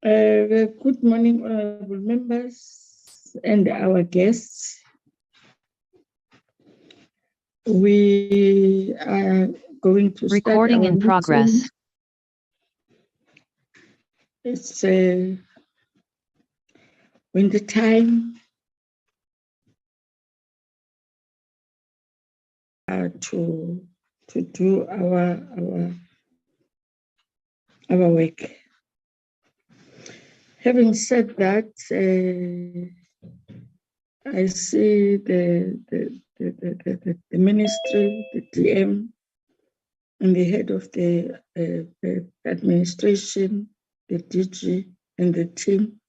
Good morning, honorable members and our guests. We are going to start Recording in progress. It's winter time to do our work. Having said that, I see the ministry, the DM, and the head of the administration, the DG, and the team,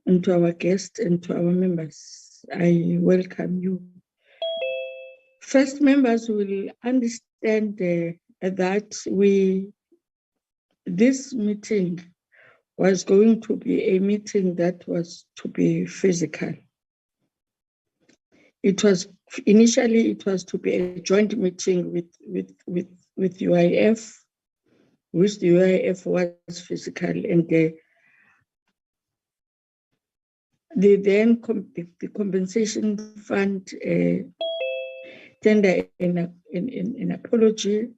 and to our guests and to our members. I welcome you. First, members will understand that this meeting was going to be a meeting that was to be physical. Initially it was to be a joint meeting with UIF, which the UIF was physical, and the compensation fund tender an apology,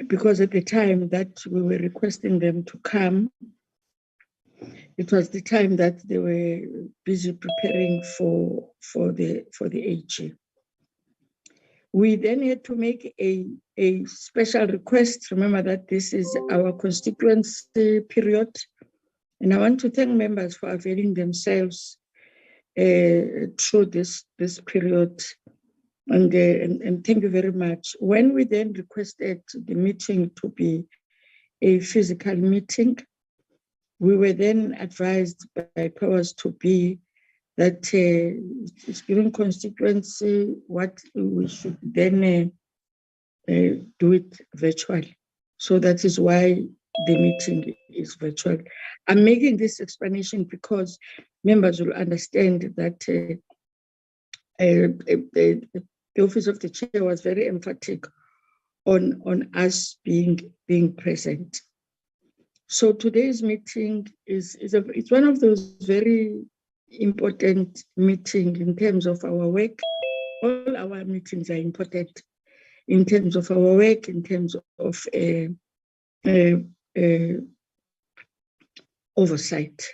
because at the time that we were requesting them to come, it was the time that they were busy preparing for the AG. We then had to make a special request. Remember that this is our constituency period, and I want to thank members for availing themselves through this period, and thank you very much. When we then requested the meeting to be a physical meeting, we were then advised by powers to be that it's given constituency what we should then do it virtually. So that is why the meeting is virtual. I'm making this explanation because members will understand that the office of the chair was very emphatic on us being present. So today's meeting is one of those very important meetings in terms of our work. All our meetings are important in terms of our work, in terms of oversight.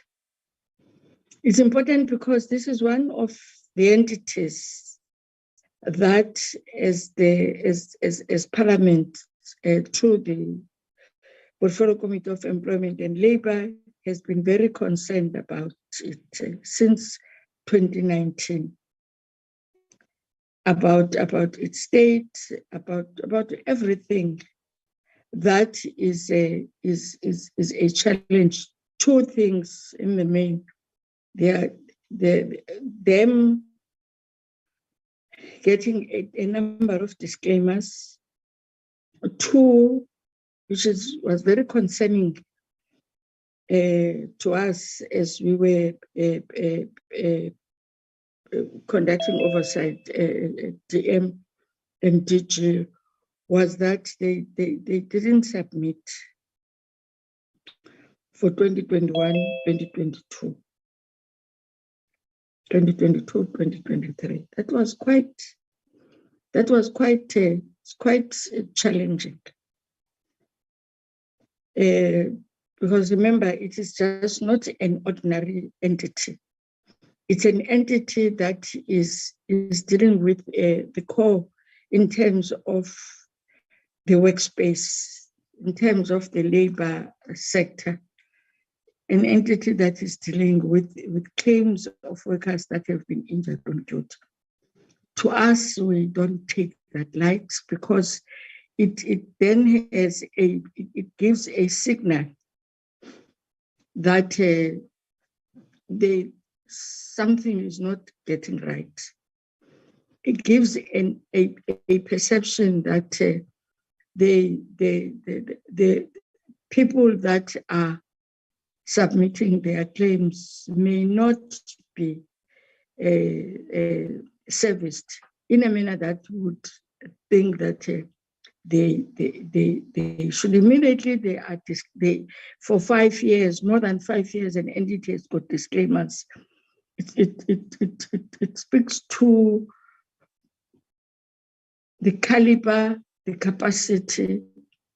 It's important because this is one of the entities that, as Parliament, through the Portfolio Committee of Employment and Labour, has been very concerned about it since 2019, about its state, about everything that is a challenge. Two things in the main: them getting a number of disclaimers. Two, which was very concerning to us as we were conducting oversight, DM and DG, was that they didn't submit for 2021, 2022, 2023. That was quite challenging. Because remember, it is just not an ordinary entity. It's an entity that is dealing with the core in terms of the workspace, in terms of the labor sector, an entity that is dealing with claims of workers that have been injured on duty. To us, we don't take that light because it then has it gives a signal that something is not getting right. It gives a perception that the people that are submitting their claims may not be serviced in a manner that would think that they should immediately, they for 5 years, more than 5 years, an entity has got disclaimers. It speaks to the caliber, the capacity,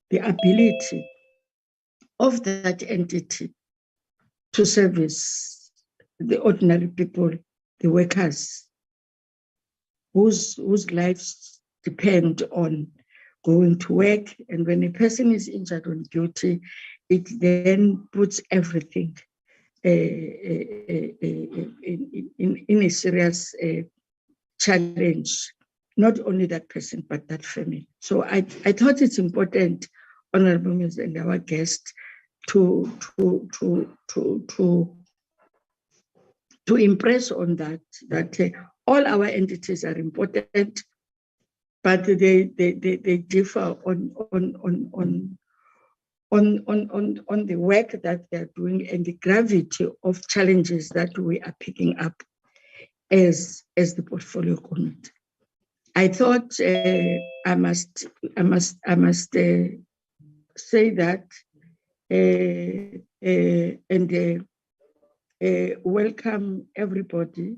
the ability of that entity to service the ordinary people, the workers, whose lives depend on going to work. And when a person is injured on duty, it then puts everything in a serious challenge, not only that person, but that family. So I thought it's important, Honorable Minister and our guest, to impress on that all our entities are important, but they differ on the work that they're doing and the gravity of challenges that we are picking up as the portfolio committee. I thought I must say that and welcome everybody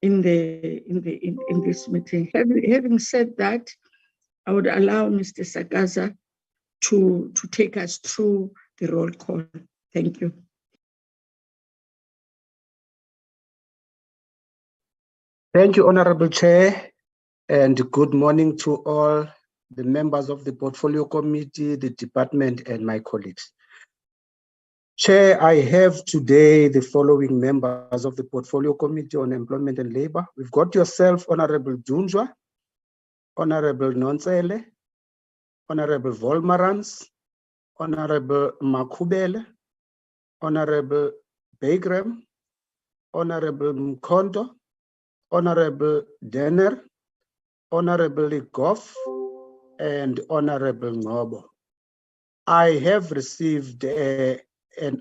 in this meeting. Having said that, I would allow Mr. Sakaza to take us through the roll call. Thank you. Thank you, Honorable Chair, and good morning to all the members of the Portfolio Committee, the department, and my colleagues. Chair, I have today the following members of the Portfolio Committee on Employment and Labor. We've got yourself, Honorable Dunjwa, Honorable Nonsele, Honorable Volmarans, Honorable Makubele, Honorable Begram, Honorable Mkondo, Honorable Denner, Honorable Goff, and Honorable Ngobo. I have received an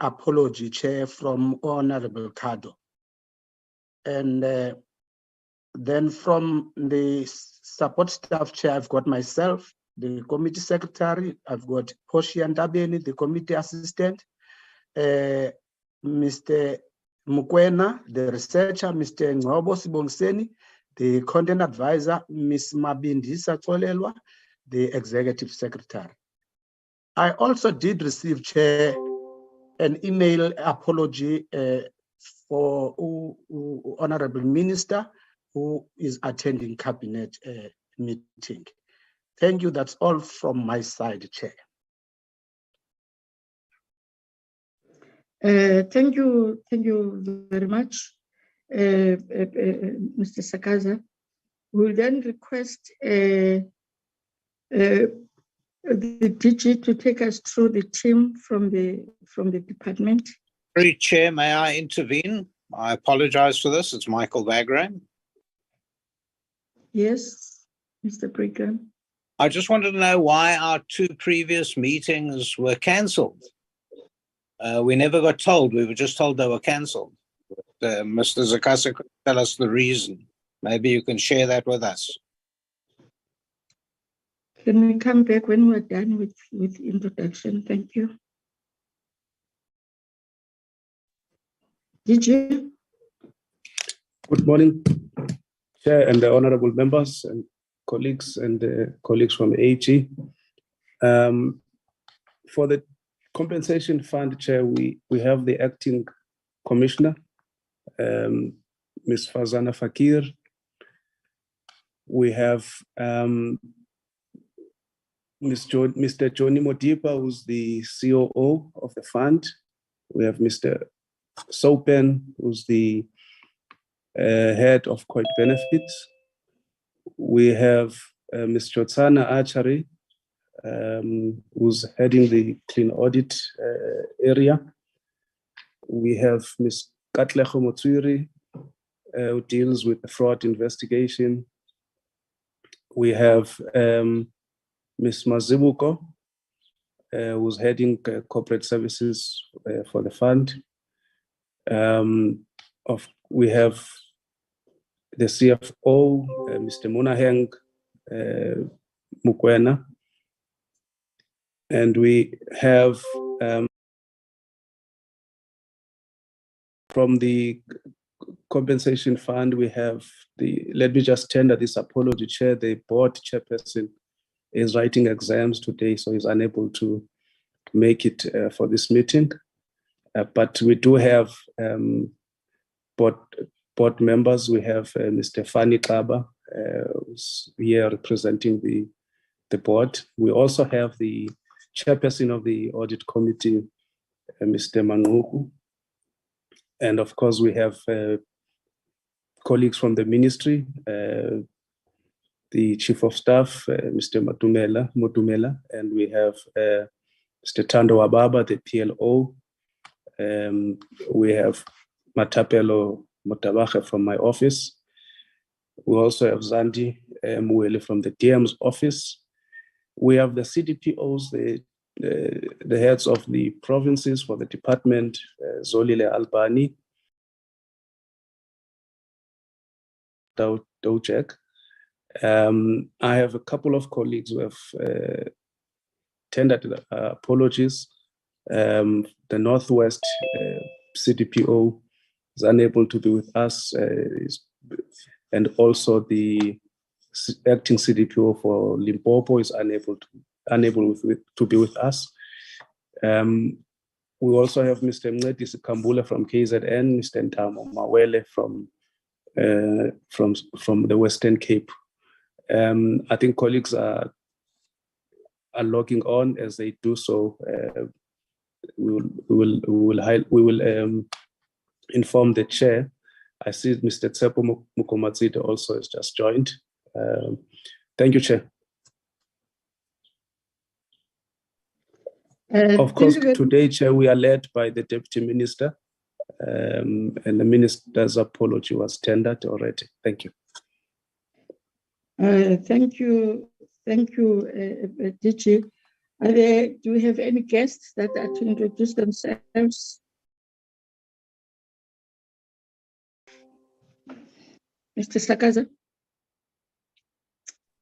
apology, Chair, from Honorable Kado. And then from the support staff, Chair, I've got myself, the committee secretary, I've got Poshi Ndabeni, the committee assistant, Mr. Mukwena, the researcher, Mr. Ngobo Sibongiseni, the content advisor, Ms. Mabindisa Tolelwa, the executive secretary. I also did receive, Chair, an email apology for Honorable Minister who is attending cabinet meeting. Thank you. That's all from my side, Chair. Thank you very much, Mr. Sakaza. We'll then request the DG to take us through the team from the department. Chair, may I intervene? I apologize for this. It's Michael Bagram. Yes, Mr. Brigham. I just wanted to know why our 2 previous meetings were cancelled. We never got told. We were just told they were cancelled. Mr. Zakasa could tell us the reason. Maybe you can share that with us. Can we come back when we're done with introduction? Thank you. Did you? Good morning, Chair and the honorable members and colleagues and colleagues from AG. For the compensation fund, Chair, we have the acting commissioner, Ms. Fazana Fakir. We have Mr. Johnny Modipa, who's the COO of the fund. We have Mr. Sopen, who's the head of COIT benefits. We have Ms. Chotsana Achari, who's heading the clean audit area. We have Ms. Katleho Motswiri, who deals with the fraud investigation. We have Ms. Mazibuko, who's heading corporate services for the fund. We have the CFO, Mr. Munaheng Mukwena. And we have from the compensation fund, we have let me just tender this apology, Chair. The board chairperson is writing exams today, so he's unable to make it for this meeting. But we do have board members. We have Mr. Fani Kaba, who's here representing the board. We also have the chairperson of the audit committee, Mr. Manguku. And of course, we have colleagues from the ministry, the chief of staff, Mr. Motumela, and we have Mr. Tando Wababa, the PLO. We have Matapelo Motabache from my office. We also have Zandi Muele from the DM's office. We have the CDPOs, the heads of the provinces for the department, Zolile Albani, Dojek. I have a couple of colleagues who have tendered apologies. The Northwest CDPO is unable to be with us, and also the acting CDPO for Limpopo is unable to be with us. We also have Mr. Mncedisi Kambula from KZN, Mr. Ntamo Mawele from the Western Cape. I think colleagues are logging on. As they do so, we will inform the chair. I see Mr. Tsepo Mukomatsida also has just joined. Thank you, Chair. Of course, today, Chair, we are led by the Deputy Minister, and the Minister's apology was tendered already. Thank you. Thank you, DG. Do we have any guests that are to introduce themselves? Mr. Sakaza?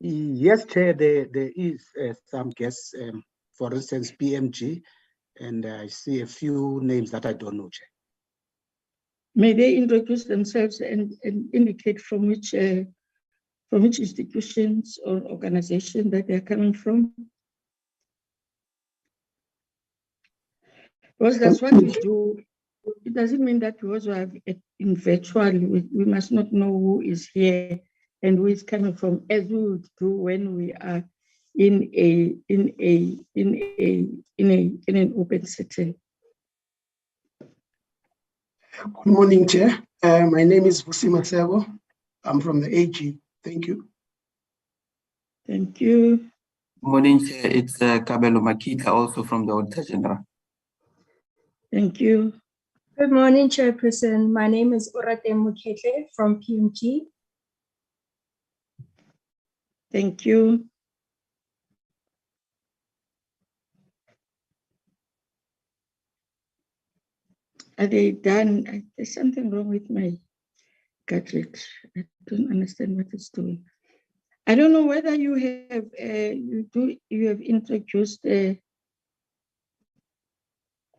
Yes, Chair, there is some guests, for instance, PMG, and I see a few names that I don't know, Chair. May they introduce themselves and indicate from which institutions or organization that they're coming from? Because that's what we do. It doesn't mean that we also have it in virtual. We must not know who is here and who is coming from, as we would do when we are in an open setting. Good morning, Chair. My name is Vusi Masego. I'm from the AG. Thank you. Thank you. Morning, Chair. It's Kabelo Makita, also from the Auditor General. Thank you. Good morning, Chairperson. My name is Orate Muketle from PMG. Thank you. Are they done? There's something wrong with my gadget. I don't understand what it's doing. I don't know whether you have you have introduced.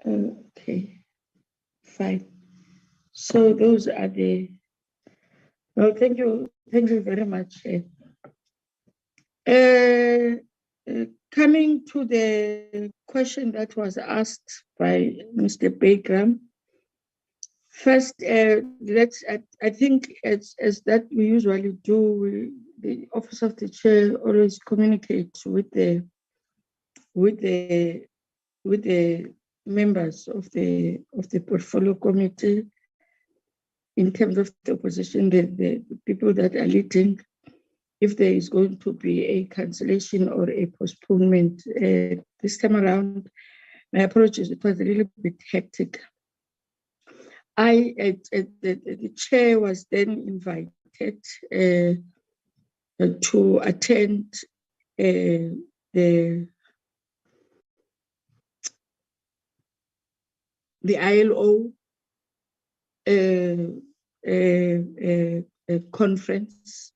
Okay, fine. So those are the. No, thank you very much. Coming to the question that was asked by Mr. Bagram. First, I think as that we usually do, the office of the chair always communicates with the members of the portfolio committee in terms of the opposition, the people that are leading, if there is going to be a cancellation or a postponement. This time around, my apologies, it was a little bit hectic. The chair was then invited to attend the ILO conference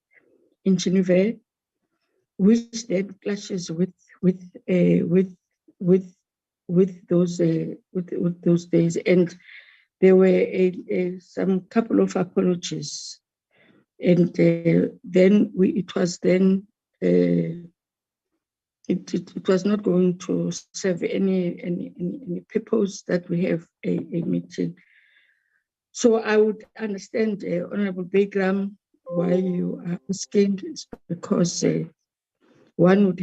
in Geneva, which then clashes with those days, and there were some couple of apologies, and then it was not going to serve any purpose that we have a meeting. So I would understand, Honorable Bagram, why you are asking, because one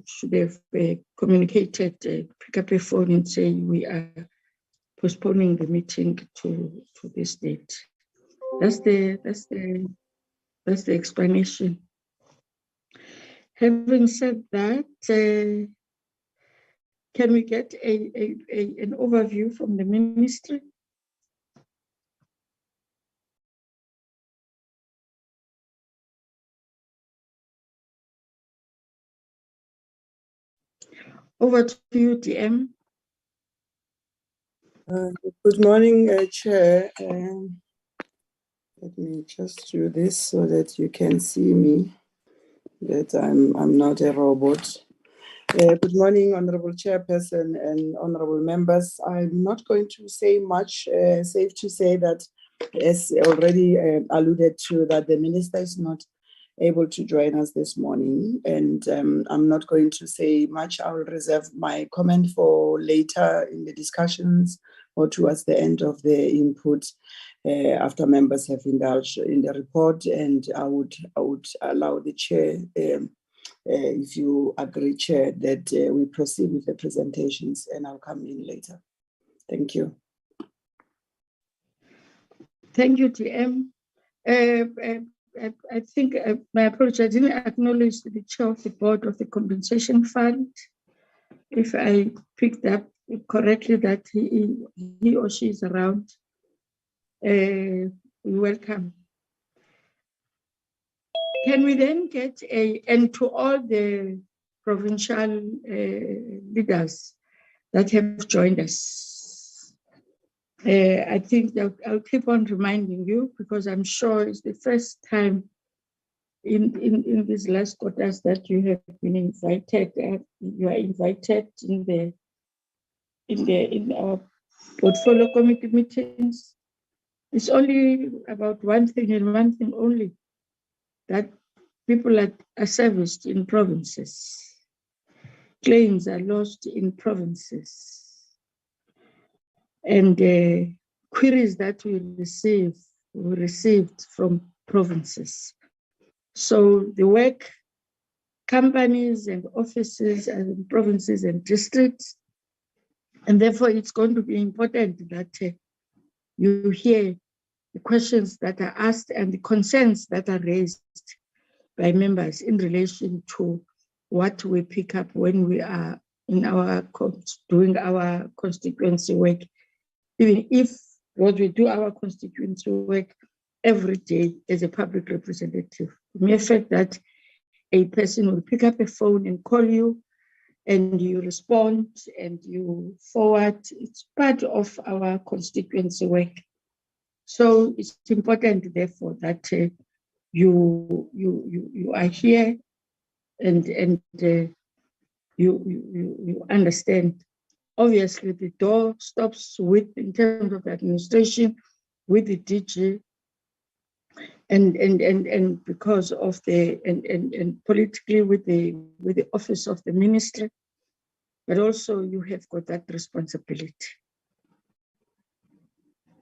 should have communicated, pick up a phone and say we are postponing the meeting to this date. That's the explanation. Having said that, can we get an overview from the ministry? Over to you, DM. Good morning, Chair. Let me just do this so that you can see me, that I'm not a robot. Good morning, Honorable Chairperson and Honorable Members. I'm not going to say much, safe to say that, as already alluded to, that the Minister is not able to join us this morning, and I'm not going to say much. I will reserve my comment for later in the discussions or towards the end of the input after members have indulged in the report, and I would allow the chair, if you agree, Chair, that we proceed with the presentations, and I'll come in later. Thank you. Thank you, DM. I think my apology, I didn't acknowledge the chair of the board of the compensation fund. If I picked up correctly that he or she is around, welcome. Can we then get and to all the provincial leaders that have joined us? I think I'll keep on reminding you, because I'm sure it's the first time in these last quarters that you have been invited. You are invited in our portfolio committee meetings. It's only about one thing and one thing only, that people are serviced in provinces. Claims are lodged in provinces. And queries that we received from provinces. So the work, companies and offices and provinces and districts, and therefore it's going to be important that you hear the questions that are asked and the concerns that are raised by members in relation to what we pick up when we are in doing our constituency work, even if what we do our constituency work every day as a public representative. The mere fact that a person will pick up a phone and call you, and you respond and you forward, it's part of our constituency work. So it's important, therefore, that you are here and you understand. Obviously, the door stops with, in terms of the administration, with the DG, and because of the and politically with the office of the ministry, but also you have got that responsibility.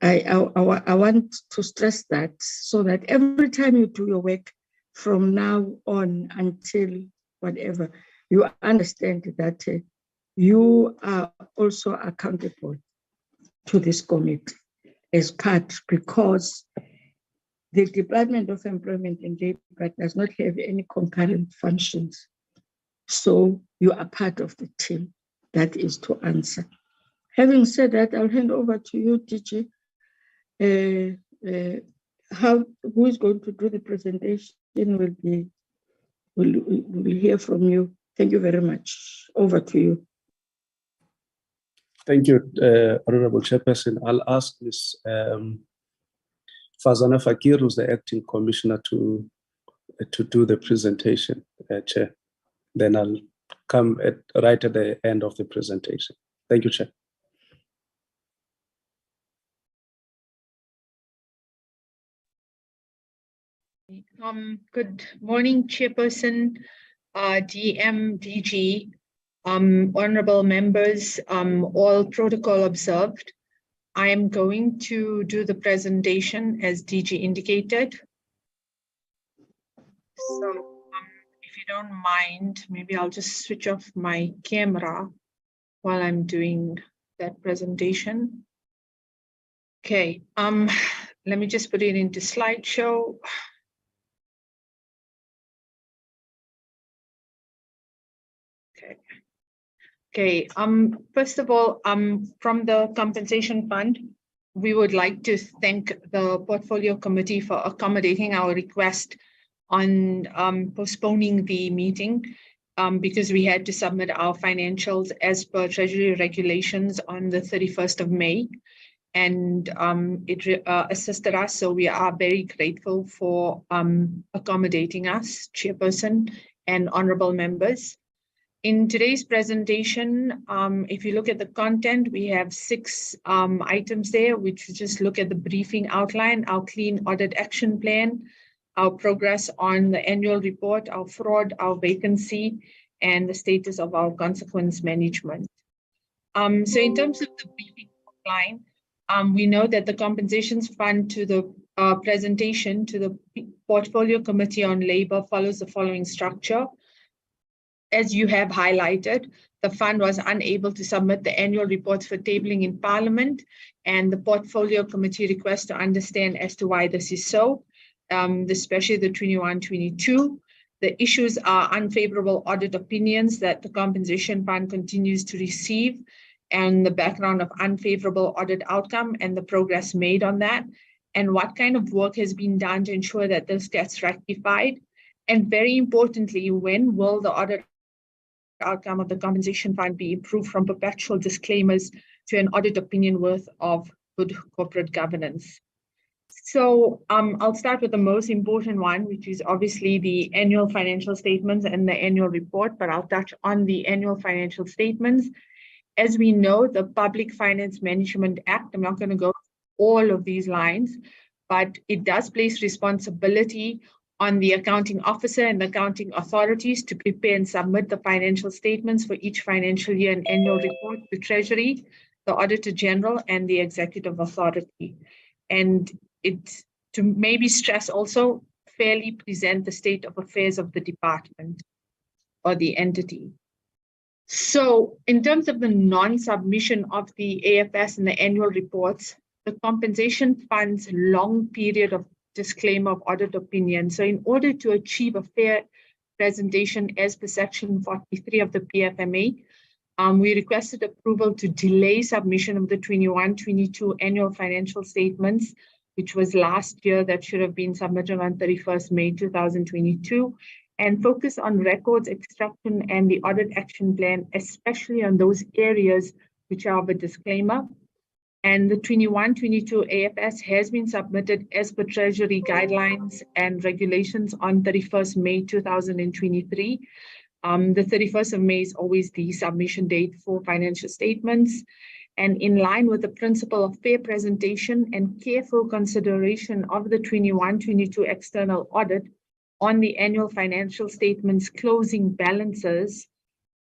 I want to stress that, so that every time you do your work from now on until whatever, you understand that you are also accountable to this committee as part, because the Department of Employment and Labor does not have any concurrent functions. So you are part of the team that is to answer. Having said that, I'll hand over to you, DG. Who is going to do the presentation will hear from you. Thank you very much. Over to you. Thank you, Honorable Chairperson. I'll ask Ms. Fazana Fakir, who's the acting commissioner, to do the presentation, Chair. Then I'll come right at the end of the presentation. Thank you, Chair. Good morning, Chairperson, DM, DG, honorable members, all protocol observed. I am going to do the presentation as DG indicated. So if you don't mind, maybe I'll just switch off my camera while I'm doing that presentation. Okay, let me just put it into slideshow. Okay, first of all, from the compensation fund, we would like to thank the portfolio committee for accommodating our request on postponing the meeting because we had to submit our financials as per Treasury regulations on the 31st of May. And it assisted us, so we are very grateful for accommodating us, Chairperson and honorable members. In today's presentation, if you look at the content, we have 6 items there, which just look at the briefing outline, our clean audit action plan, our progress on the annual report, our fraud, our vacancy, and the status of our consequence management. So in terms of the briefing outline, we know that the compensations fund to the presentation to the Portfolio Committee on Labor follows the following structure. As you have highlighted, the fund was unable to submit the annual reports for tabling in Parliament, and the Portfolio Committee requests to understand as to why this is so, especially the 21-22. The issues are unfavorable audit opinions that the compensation fund continues to receive, and the background of unfavorable audit outcome and the progress made on that, and what kind of work has been done to ensure that this gets rectified. And very importantly, when will the audit outcome of the compensation fund be improved from perpetual disclaimers to an audit opinion worth of good corporate governance? So I'll start with the most important one, which is obviously the annual financial statements and the annual report, but I'll touch on the annual financial statements. As we know, the Public Finance Management Act, I'm not going to go all of these lines, but it does place responsibility on the accounting officer and accounting authorities to prepare and submit the financial statements for each financial year and annual report to Treasury, the Auditor General, and the Executive Authority. And it's to maybe stress also fairly present the state of affairs of the department or the entity. So in terms of the non-submission of the AFS and the annual reports, the compensation fund's long period of disclaimer of audit opinion. So in order to achieve a fair presentation as per section 43 of the PFMA, we requested approval to delay submission of the 21-22 annual financial statements, which was last year, that should have been submitted on 31st May 2022, and focus on records extraction and the audit action plan, especially on those areas which are of a disclaimer. And the 21-22 AFS has been submitted as per Treasury guidelines and regulations on 31st May 2023. The 31st of May is always the submission date for financial statements. And in line with the principle of fair presentation and careful consideration of the 21-22 external audit on the annual financial statements closing balances,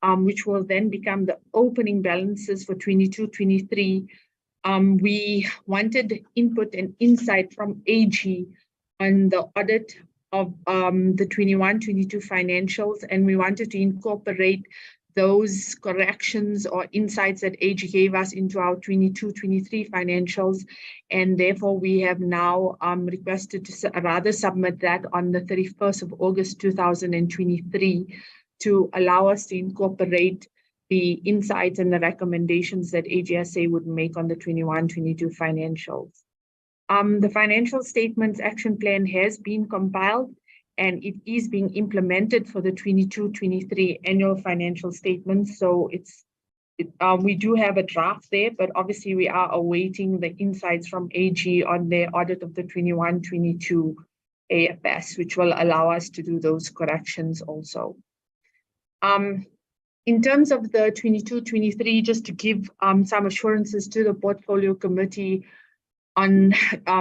which will then become the opening balances for 22-23, we wanted input and insight from AG on the audit of the 21-22 financials, and we wanted to incorporate those corrections or insights that AG gave us into our 22-23 financials, and therefore we have now requested to rather submit that on the 31st of August 2023 to allow us to incorporate the insights and the recommendations that AGSA would make on the 21-22 financials. The financial statements action plan has been compiled and it is being implemented for the 22-23 annual financial statements. So we do have a draft there, but obviously we are awaiting the insights from AG on their audit of the 21-22 AFS, which will allow us to do those corrections also. In terms of the 22-23, just to give some assurances to the portfolio committee on,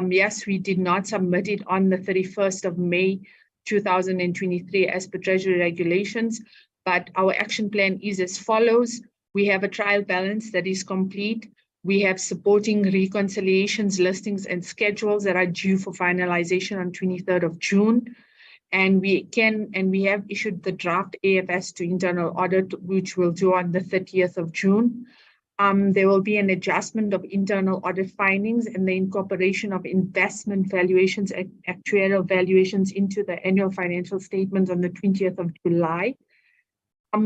yes, we did not submit it on the 31st of May 2023 as per Treasury regulations, but our action plan is as follows. We have a trial balance that is complete. We have supporting reconciliations, listings, and schedules that are due for finalization on 23rd of June. And we have issued the draft AFS to internal audit, which we'll do on the 30th of June. There will be an adjustment of internal audit findings and the incorporation of investment valuations and actuarial valuations into the annual financial statements on the 20th of July.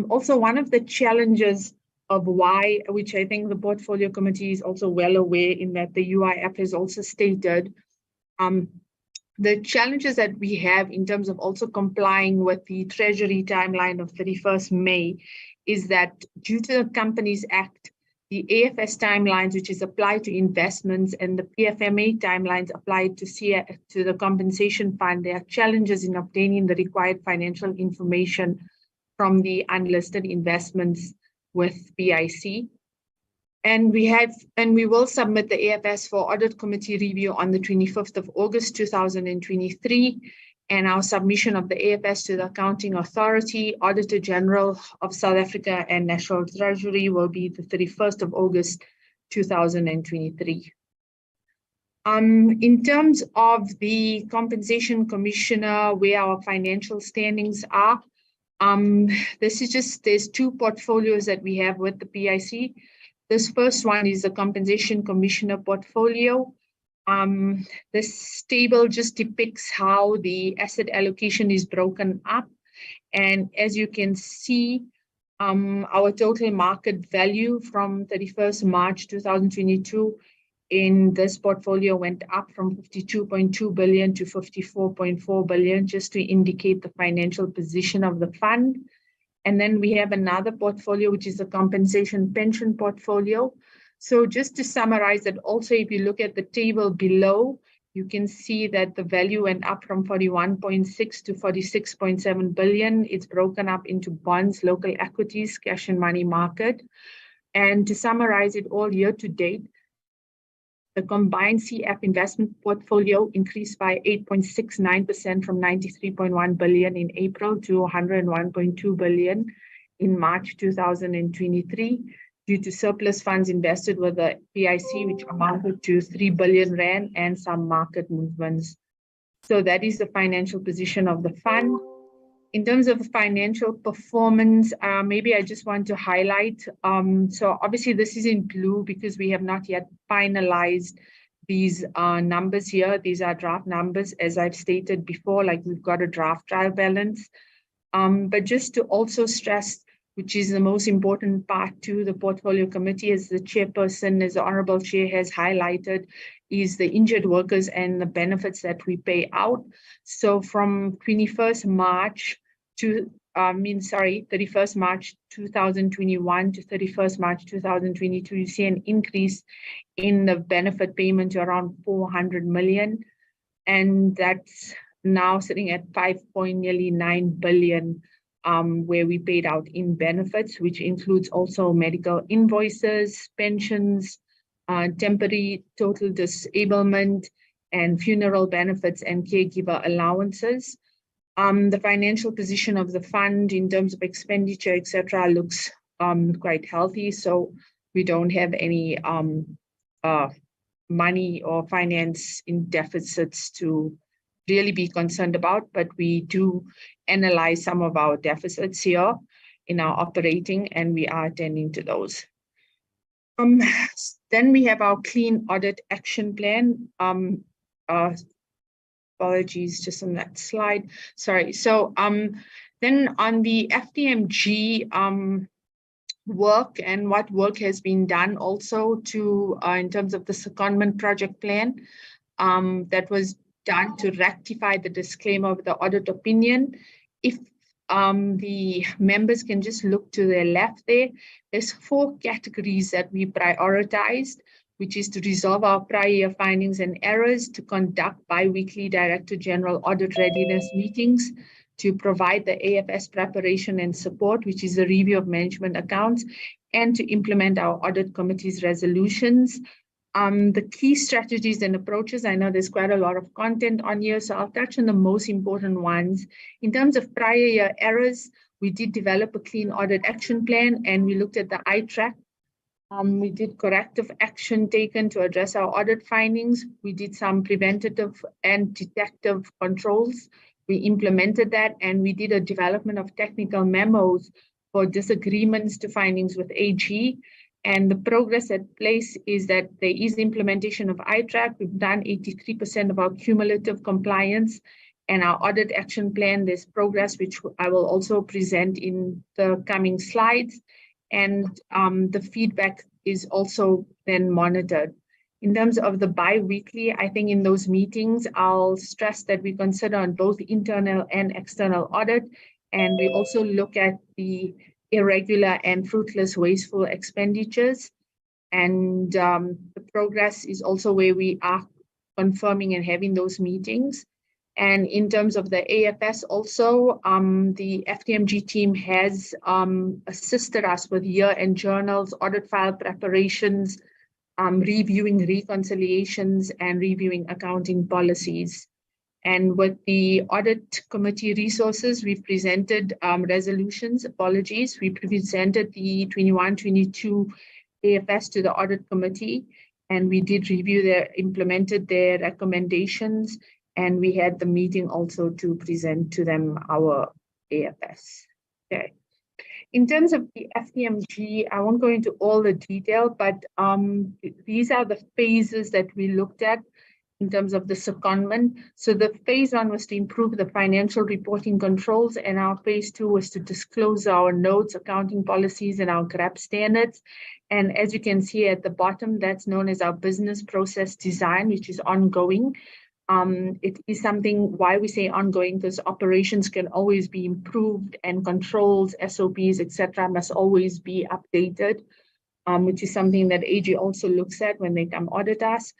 Also, one of the challenges of why, which I think the portfolio committee is also well aware in that the UIF has also stated, the challenges that we have in terms of also complying with the Treasury timeline of 31st May is that due to the Companies Act, the AFS timelines, which is applied to investments, and the PFMA timelines applied to the compensation fund, there are challenges in obtaining the required financial information from the unlisted investments with BIC. And we will submit the AFS for audit committee review on the 25th of August 2023. And our submission of the AFS to the Accounting Authority, Auditor General of South Africa, and National Treasury will be the 31st of August 2023. In terms of the Compensation Commissioner, where our financial standings are, there's two portfolios that we have with the PIC. This first one is the Compensation Commissioner portfolio. This table just depicts how the asset allocation is broken up. And as you can see, our total market value from 31st March 2022 in this portfolio went up from 52.2 billion to 54.4 billion, just to indicate the financial position of the fund. And then we have another portfolio, which is the compensation pension portfolio. So just to summarize that, also, if you look at the table below, you can see that the value went up from 41.6 to 46.7 billion. It's broken up into bonds, local equities, cash and money market. And to summarize it all year to date, the combined CF investment portfolio increased by 8.69% from 93.1 billion in April to 101.2 billion in March 2023. Due to surplus funds invested with the PIC, which amounted to 3 billion rand and some market movements. So that is the financial position of the fund. In terms of financial performance, maybe I just want to highlight, so obviously this is in blue because we have not yet finalized these numbers here. These are draft numbers, as I've stated before, like we've got a draft trial balance. But just to also stress, which is the most important part to the portfolio committee, as the chairperson, as the Honorable Chair has highlighted, is the injured workers and the benefits that we pay out. So from 21st March to 31st March 2021 to 31st March 2022, you see an increase in the benefit payment to around 400 million. And that's now sitting at nearly 9 billion, where we paid out in benefits, which includes also medical invoices, pensions, temporary total disablement, and funeral benefits and caregiver allowances. The financial position of the fund in terms of expenditure, etc., looks quite healthy. So we don't have any money or finance in deficits to really be concerned about, but we do analyze some of our deficits here in our operating, and we are attending to those. Then we have our clean audit action plan. Apologies, just on that slide. Sorry. So then on the FDMG work and what work has been done also to in terms of the secondment project plan that was done to rectify the disclaimer of the audit opinion. If the members can just look to their left there's 4 categories that we prioritized, which is to resolve our prior year findings and errors, to conduct bi-weekly Director General audit readiness meetings, to provide the AFS preparation and support, which is the review of management accounts, and to implement our audit committee's resolutions. The key strategies and approaches, I know there's quite a lot of content on here, so I'll touch on the most important ones. In terms of prior year errors, we did develop a clean audit action plan, and we looked at the ITRAC. We did corrective action taken to address our audit findings. We did some preventative and detective controls. We implemented that, and we did a development of technical memos for disagreements to findings with AG. And the progress at place is that there is implementation of ITRAC. We've done 83% of our cumulative compliance, and our audit action plan, there's progress, which I will also present in the coming slides. And the feedback is also then monitored. In terms of the bi-weekly, I think in those meetings, I'll stress that we consider on both internal and external audit, and we also look at the irregular and fruitless wasteful expenditures. And the progress is also where we are confirming and having those meetings. And in terms of the AFS also, the FDMG team has assisted us with year-end journals, audit file preparations, reviewing reconciliations, and reviewing accounting policies. And with the audit committee resources, we presented resolutions, apologies. We presented the 21-22 AFS to the audit committee, and we did review implemented their recommendations. And we had the meeting also to present to them our AFS. Okay. In terms of the FDMG, I won't go into all the detail, but these are the phases that we looked at in terms of the secondment. So the phase 1 was to improve the financial reporting controls, and our phase 2 was to disclose our notes, accounting policies, and our GRAP standards. And as you can see at the bottom, that's known as our business process design, which is ongoing. It is something, why we say ongoing, because operations can always be improved, and controls, SOPs, etc., must always be updated, which is something that AG also looks at when they come audit us.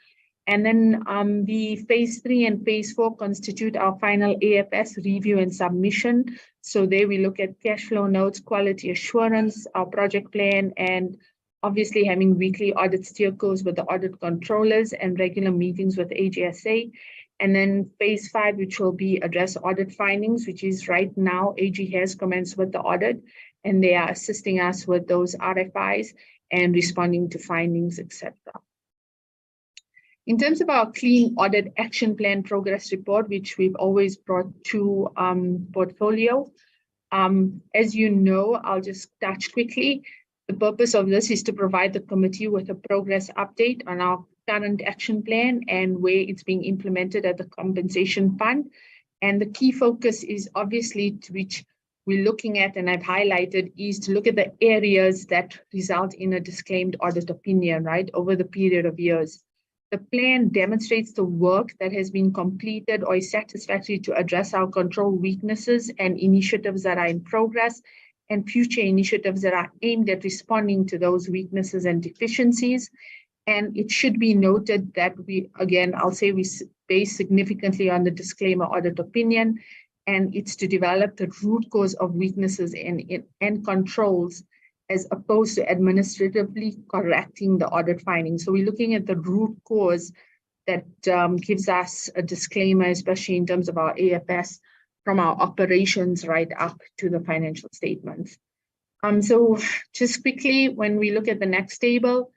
And then the phase 3 and phase 4 constitute our final AFS review and submission. So there we look at cash flow notes, quality assurance, our project plan, and obviously having weekly audit steer calls with the audit controllers and regular meetings with AGSA. And then phase 5, which will be address audit findings, which is right now AG has commenced with the audit, and they are assisting us with those RFIs and responding to findings, etc. In terms of our clean audit action plan progress report, which we've always brought to portfolio, as you know, I'll just touch quickly. The purpose of this is to provide the committee with a progress update on our current action plan and where it's being implemented at the compensation fund. And the key focus is obviously, to which we're looking at, and I've highlighted, is to look at the areas that result in a disclaimed audit opinion, right, over the period of years. The plan demonstrates the work that has been completed or is satisfactory to address our control weaknesses and initiatives that are in progress and future initiatives that are aimed at responding to those weaknesses and deficiencies. And it should be noted that we base significantly on the disclaimer audit opinion, and it's to develop the root cause of weaknesses and controls as opposed to administratively correcting the audit findings. So we're looking at the root cause that gives us a disclaimer, especially in terms of our AFS, from our operations right up to the financial statements. So just quickly, when we look at the next table,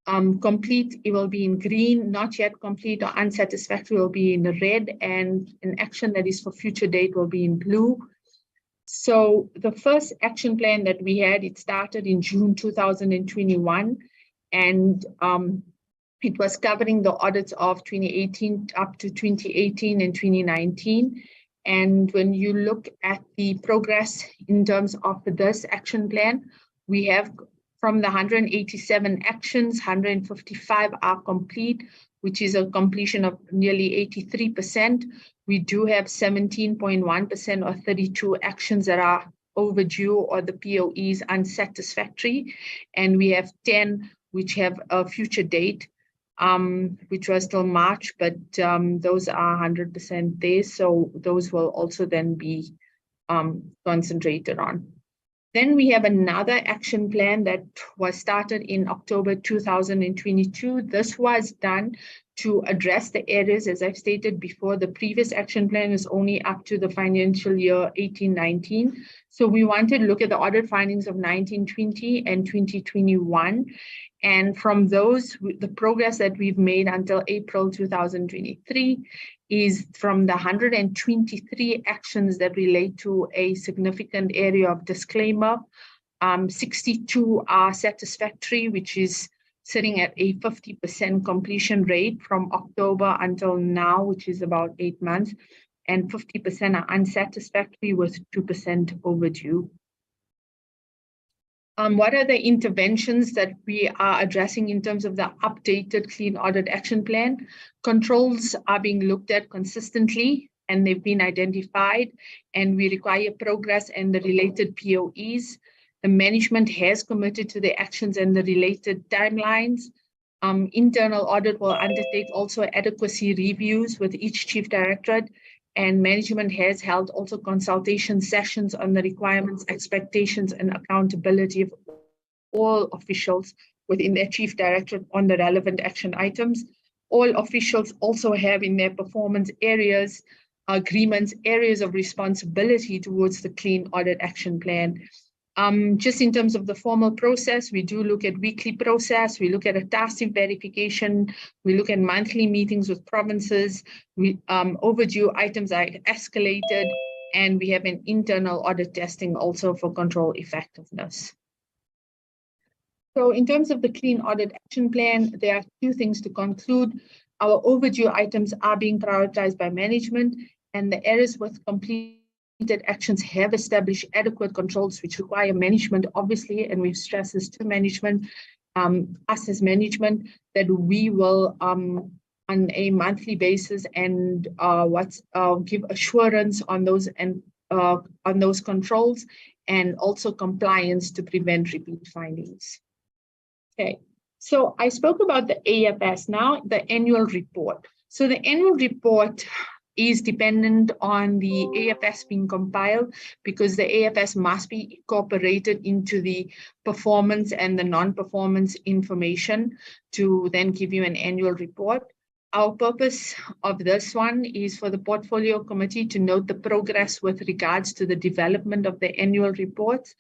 complete, it will be in green, not yet complete or unsatisfactory will be in red, and an action that is for future date will be in blue. So the first action plan that we had, it started in June 2021, and it was covering the audits of 2018 up to 2018 and 2019. And when you look at the progress in terms of this action plan, we have from the 187 actions, 155 are complete, which is a completion of nearly 83%. We do have 17.1% or 32 actions that are overdue or the POE is unsatisfactory. And we have 10 which have a future date, which was till March, but those are 100% there. So those will also then be concentrated on. Then we have another action plan that was started in October 2022. This was done to address the areas, as I've stated before, the previous action plan is only up to the financial year 18-19. So we wanted to look at the audit findings of 19-20 and 2021. And from those, the progress that we've made until April 2023 is from the 123 actions that relate to a significant area of disclaimer, 62 are satisfactory, which is sitting at a 50% completion rate from October until now, which is about 8 months, and 50% are unsatisfactory with 2% overdue. What are the interventions that we are addressing in terms of the updated Clean Audit Action Plan? Controls are being looked at consistently and they've been identified, and we require progress and the related POEs. The management has committed to the actions and the related timelines. Internal audit will undertake also adequacy reviews with each chief directorate, and management has held also consultation sessions on the requirements, expectations, and accountability of all officials within their chief directorate on the relevant action items. All officials also have in their performance areas, agreements, areas of responsibility towards the Clean Audit Action Plan. Just in terms of the formal process, we do look at weekly process, we look at a task verification, we look at monthly meetings with provinces, overdue items are escalated, and we have an internal audit testing also for control effectiveness. So in terms of the Clean Audit Action Plan, there are two things to conclude. Our overdue items are being prioritized by management, and the areas with completed actions have established adequate controls which require management, obviously, and we've stressed this to management, us as management, that we will on a monthly basis and give assurance on those and on those controls, and also compliance to prevent repeat findings. Okay, so I spoke about the AFS. Now the annual report. So the annual report is dependent on the AFS being compiled, because the AFS must be incorporated into the performance and the non-performance information to then give you an annual report. Our purpose of this one is for the portfolio committee to note the progress with regards to the development of the annual reports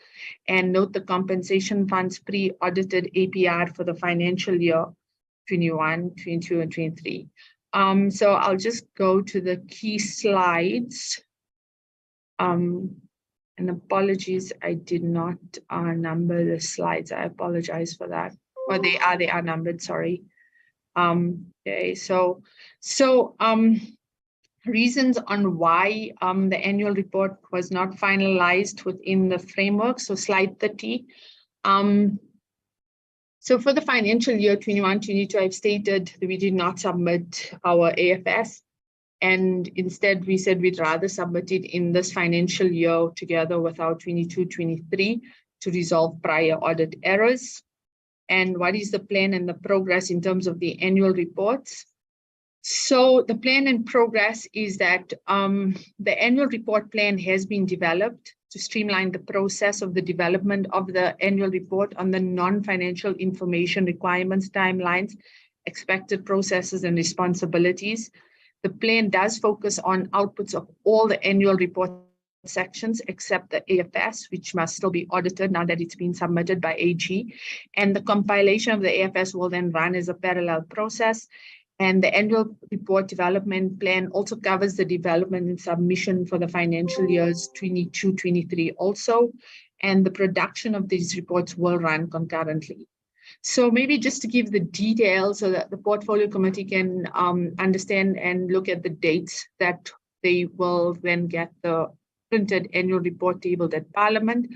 and note the compensation funds pre-audited APR for the financial year 21, 22, and 23. So I'll just go to the key slides. And apologies, I did not number the slides. I apologize for that. Or they are numbered, sorry. Okay, so reasons on why the annual report was not finalized within the framework. So slide 30. So for the financial year 21-22, I've stated that we did not submit our AFS. And instead, we said we'd rather submit it in this financial year together with our 22-23 to resolve prior audit errors. And what is the plan and the progress in terms of the annual reports? So the plan and progress is that the annual report plan has been developed to streamline the process of the development of the annual report on the non-financial information requirements, timelines, expected processes, and responsibilities. The plan does focus on outputs of all the annual report sections except the AFS, which must still be audited now that it's been submitted by AG. And the compilation of the AFS will then run as a parallel process. And the annual report development plan also covers the development and submission for the financial years 22-23 also. And the production of these reports will run concurrently. So maybe just to give the details so that the portfolio committee can understand and look at the dates that they will then get the printed annual report tabled at Parliament.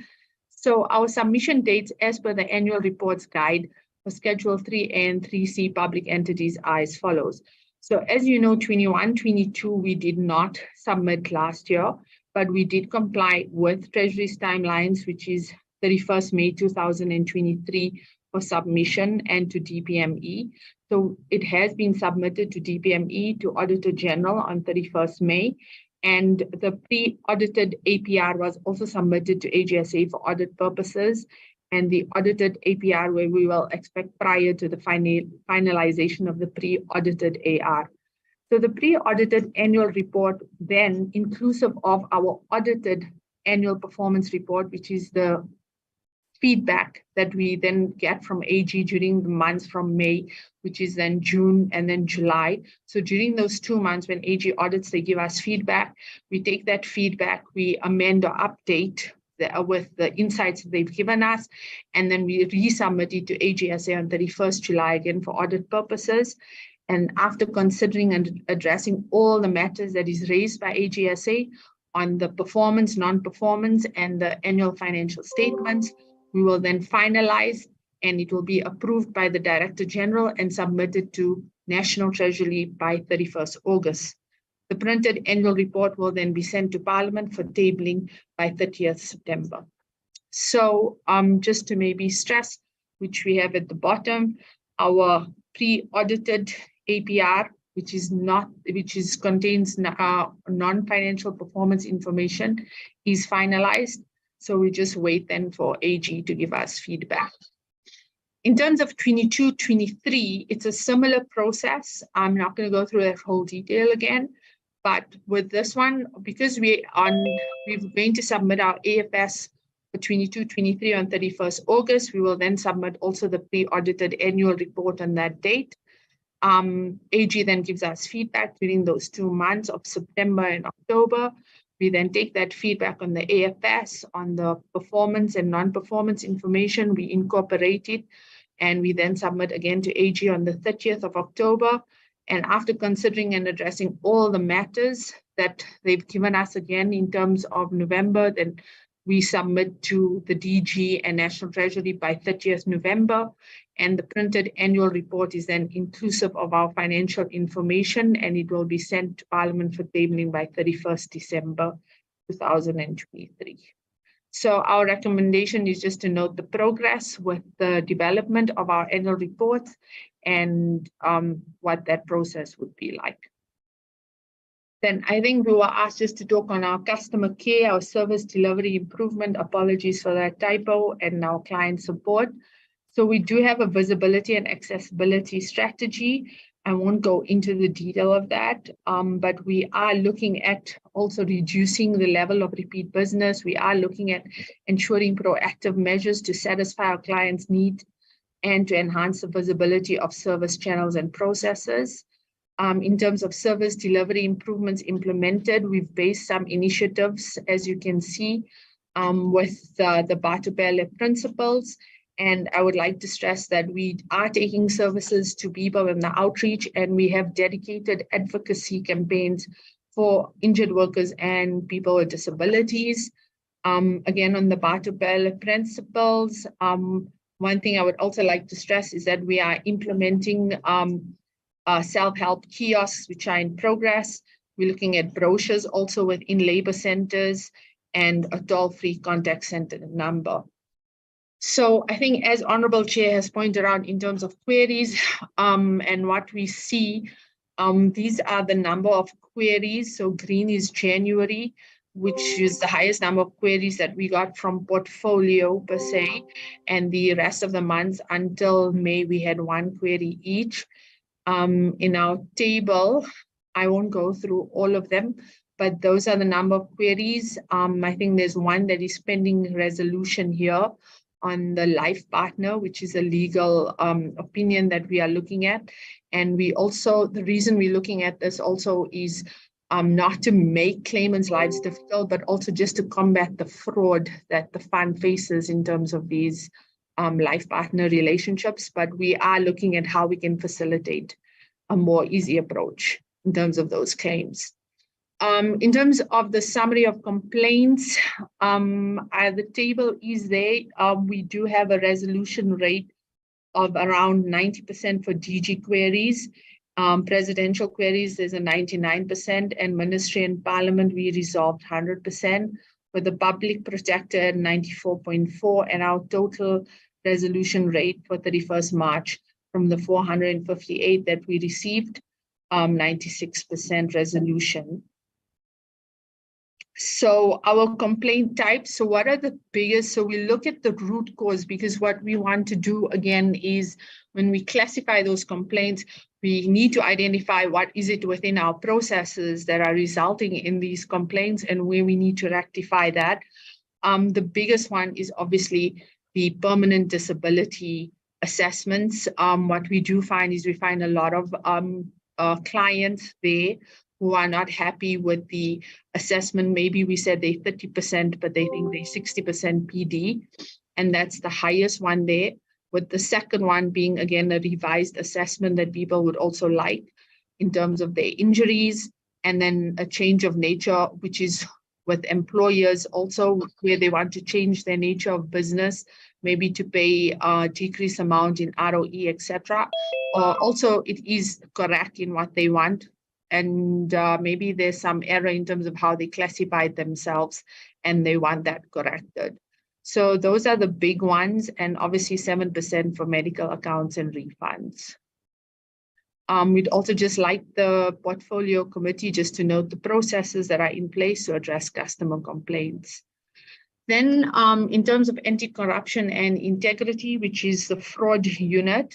So our submission dates as per the annual reports guide for Schedule 3A and 3C public entities are as follows. So as you know, 21-22, we did not submit last year, but we did comply with Treasury's timelines, which is 31st May 2023 for submission and to DPME. So it has been submitted to DPME, to Auditor General on 31st May. And the pre-audited APR was also submitted to AGSA for audit purposes. And the audited APR where we will expect prior to the finalization of the pre-audited AR. So the pre-audited annual report then inclusive of our audited annual performance report, which is the feedback that we then get from AG during the months from May, which is then June and then July. So during those 2 months when AG audits, they give us feedback. We take that feedback, we amend or update with the insights that they've given us, and then we resubmit it to AGSA on 31st July again for audit purposes. And after considering and addressing all the matters that is raised by AGSA on the performance, non-performance, and the annual financial statements, we will then finalize, and it will be approved by the Director General and submitted to National Treasury by 31st August. The printed annual report will then be sent to Parliament for tabling by 30th September. So just to maybe stress, which we have at the bottom, our pre-audited APR, which contains non-financial performance information, is finalized. So we just wait then for AG to give us feedback. In terms of 22-23, it's a similar process. I'm not going to go through that whole detail again. But with this one, because we're going to submit our AFS for 22-23 on 31st August, we will then submit also the pre-audited annual report on that date. AG then gives us feedback during those 2 months of September and October. We then take that feedback on the AFS, on the performance and non-performance information, we incorporate it, and we then submit again to AG on the 30th of October. And after considering and addressing all the matters that they've given us again in terms of November, then we submit to the DG and National Treasury by 30th November. And the printed annual report is then inclusive of our financial information, and it will be sent to Parliament for tabling by 31st December 2023. So our recommendation is just to note the progress with the development of our annual reports and what that process would be like. Then I think we were asked just to talk on our customer care, our service delivery improvement, apologies for that typo, and our client support. So we do have a visibility and accessibility strategy. I won't go into the detail of that, but we are looking at also reducing the level of repeat business. We are looking at ensuring proactive measures to satisfy our clients' needs and to enhance the visibility of service channels and processes. In terms of service delivery improvements implemented, we've based some initiatives, as you can see, with the Batubele principles. And I would like to stress that we are taking services to people in the outreach, and we have dedicated advocacy campaigns for injured workers and people with disabilities. Again, on the Batubele principles, one thing I would also like to stress is that we are implementing self-help kiosks, which are in progress. We're looking at brochures also within labor centers and a toll-free contact center number. So I think, as Honorable Chair has pointed out in terms of queries and what we see, these are the number of queries. So green is January, which is the highest number of queries that we got from portfolio per se. And the rest of the months until May, we had one query each. In our table, I won't go through all of them, but those are the number of queries. I think there's one that is pending resolution here on the life partner, which is a legal opinion that we are looking at. And we also, the reason we're looking at this also is not to make claimants' lives difficult, but also just to combat the fraud that the fund faces in terms of these life partner relationships. But we are looking at how we can facilitate a more easy approach in terms of those claims. In terms of the summary of complaints, the table is there. We do have a resolution rate of around 90% for DG queries. Presidential queries, there's a 99%, and Ministry and Parliament, we resolved 100%, with the public protector at 94.4%, and our total resolution rate for 31st March from the 458 that we received, 96% resolution. So our complaint types, so what are the biggest? So we look at the root cause, because what we want to do again is when we classify those complaints, we need to identify what is it within our processes that are resulting in these complaints and where we need to rectify that. The biggest one is obviously the permanent disability assessments. What we do find is we find a lot of clients there who are not happy with the assessment. Maybe we said they're 30%, but they think they're 60% PD. And that's the highest one there, with the second one being, again, a revised assessment that people would also like in terms of their injuries. And then a change of nature, which is with employers also, where they want to change their nature of business, maybe to pay a decreased amount in ROE, etc. Also, it is correct in what they want. And maybe there's some error in terms of how they classified themselves, and they want that corrected. So those are the big ones, and obviously 7% for medical accounts and refunds. We'd also just like the portfolio committee just to note the processes that are in place to address customer complaints. Then in terms of anti-corruption and integrity, which is the fraud unit,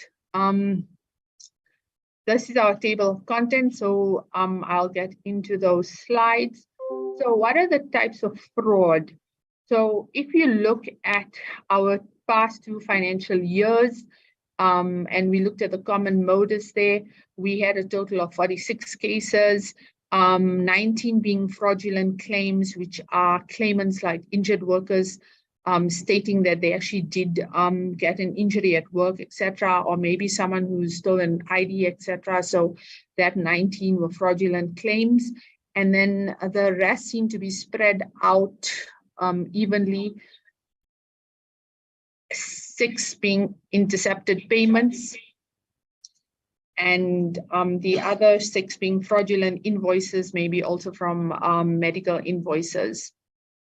this is our table of contents, so I'll get into those slides. So what are the types of fraud? So if you look at our past 2 financial years, and we looked at the common modus there, we had a total of 46 cases, 19 being fraudulent claims, which are claimants like injured workers stating that they actually did get an injury at work, etc., or maybe someone who's stolen ID, etc. So that 19 were fraudulent claims. And then the rest seem to be spread out evenly, 6 being intercepted payments, and the other 6 being fraudulent invoices, maybe also from medical invoices.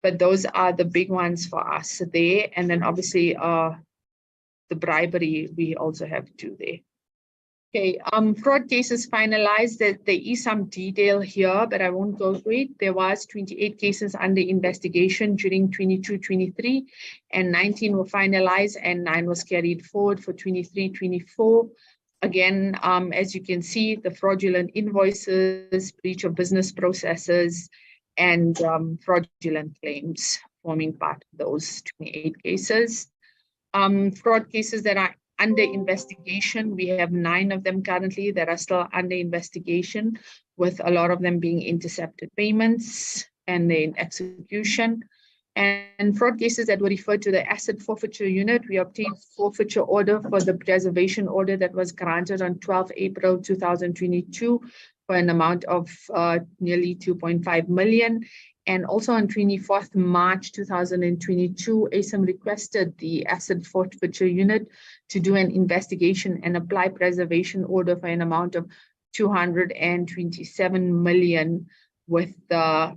But those are the big ones for us there. And then obviously the bribery, we also have 2 there. Okay, fraud cases finalized. There is some detail here, but I won't go through it. There was 28 cases under investigation during 22-23, and 19 were finalized, and 9 was carried forward for 23-24. Again, as you can see, the fraudulent invoices, breach of business processes, and fraudulent claims forming part of those 28 cases. Fraud cases that are under investigation, we have 9 of them currently that are still under investigation, with a lot of them being intercepted payments and in execution. And fraud cases that were referred to the asset forfeiture unit, we obtained forfeiture order for the preservation order that was granted on 12 April 2022 for an amount of nearly 2.5 million. And also on 24th March 2022, ASIM requested the Asset Forfeiture Unit to do an investigation and apply preservation order for an amount of 227 million with the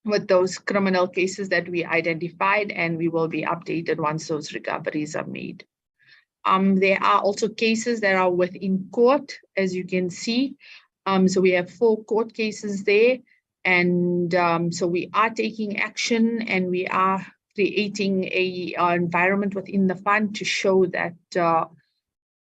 with those criminal cases that we identified, and we will be updated once those recoveries are made. There are also cases that are within court, as you can see. So we have 4 court cases there, and so we are taking action, and we are creating a environment within the fund to show that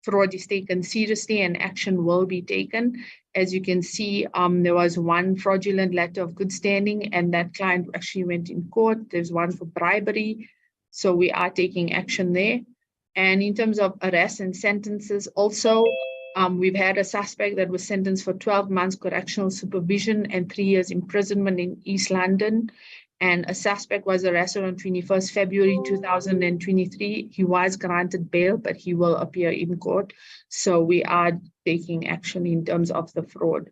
fraud is taken seriously and action will be taken. As you can see, there was one fraudulent letter of good standing, and that client actually went in court. There's one for bribery. So we are taking action there. And in terms of arrests and sentences also, we've had a suspect that was sentenced for 12 months correctional supervision and 3 years imprisonment in East London. And a suspect was arrested on 21st February 2023. He was granted bail, but he will appear in court. So we are taking action in terms of the fraud.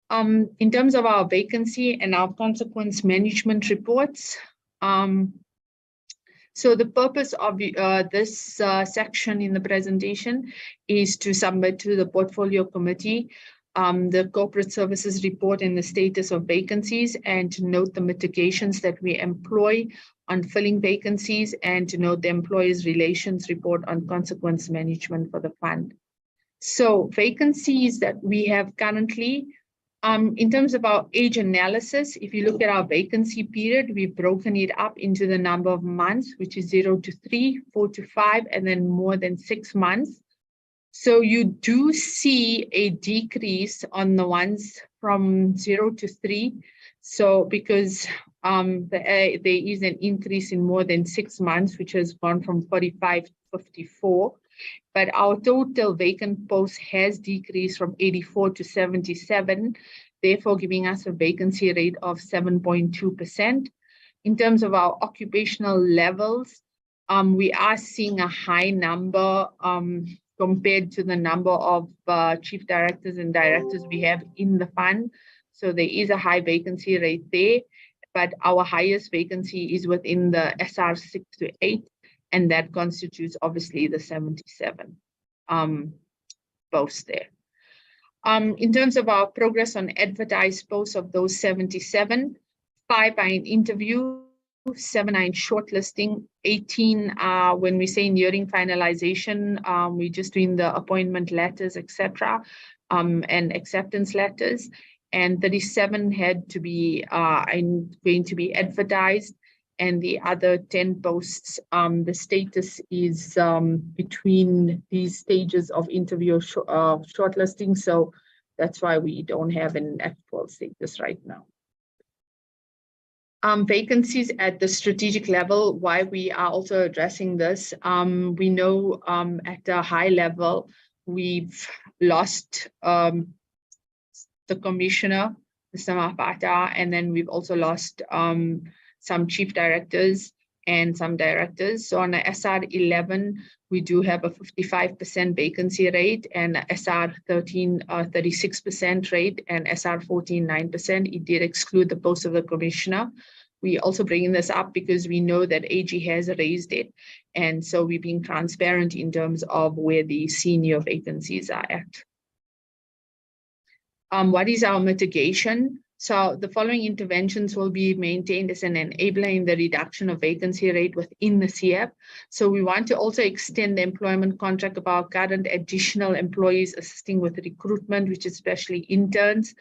In terms of our vacancy and our consequence management reports, so the purpose of this section in the presentation is to submit to the portfolio committee the corporate services report and the status of vacancies, and to note the mitigations that we employ on filling vacancies, and to note the employees' relations report on consequence management for the fund. So vacancies that we have currently, in terms of our age analysis, if you look at our vacancy period, we've broken it up into the number of months, which is 0 to 3, 4 to 5, and then more than 6 months. So you do see a decrease on the ones from 0 to 3. So because there is an increase in more than 6 months, which has gone from 45 to 54. But our total vacant posts has decreased from 84 to 77, therefore giving us a vacancy rate of 7.2%. In terms of our occupational levels, we are seeing a high number compared to the number of chief directors and directors we have in the fund. So there is a high vacancy rate there, but our highest vacancy is within the SR 6 to 8, and that constitutes obviously the 77 posts there. In terms of our progress on advertised posts of those 77, 5 are in interview, 7 are in shortlisting, 18 are, when we say nearing finalization, we're just doing the appointment letters, etc., and acceptance letters, and 37 had to be going to be advertised, and the other 10 posts, the status is between these stages of interview shortlisting, so that's why we don't have an actual status right now. Vacancies at the strategic level, why we are also addressing this, we know at a high level, we've lost the commissioner, Mr. Mapata, and then we've also lost some chief directors and some directors. So on a SR 11, we do have a 55% vacancy rate, and SR 13, 36% rate, and SR 14, 9%. It did exclude the post of the commissioner. We also bringing this up because we know that AG has raised it. And so we're being transparent in terms of where the senior vacancies are at. What is our mitigation? So the following interventions will be maintained as an enabler in the reduction of vacancy rate within the CF. So we want to also extend the employment contract of our current additional employees assisting with recruitment, which is especially interns.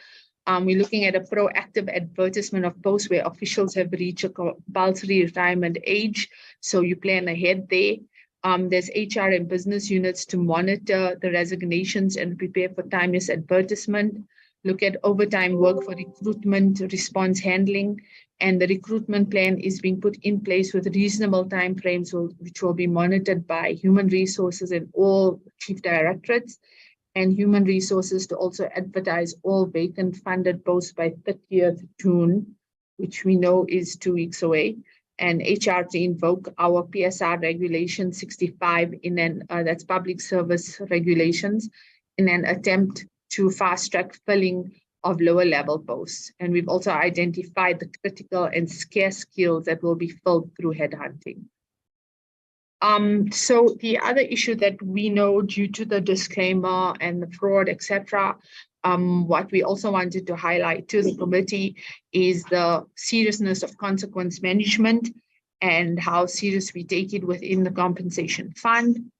We're looking at a proactive advertisement of posts where officials have reached a compulsory retirement age. So you plan ahead there. There's HR and business units to monitor the resignations and prepare for timeless advertisement. Look at overtime work for recruitment, response handling, and the recruitment plan is being put in place with reasonable timeframes, which will be monitored by human resources and all chief directorates, and human resources to also advertise all vacant funded posts by 30th June, which we know is 2 weeks away, and HR to invoke our PSR regulation 65 in an, that's public service regulations, in an attempt to fast track filling of lower level posts. And we've also identified the critical and scarce skills that will be filled through headhunting. So the other issue that we know due to the disclaimer and the fraud, etc., what we also wanted to highlight to the committee is the seriousness of consequence management and how serious we take it within the compensation fund.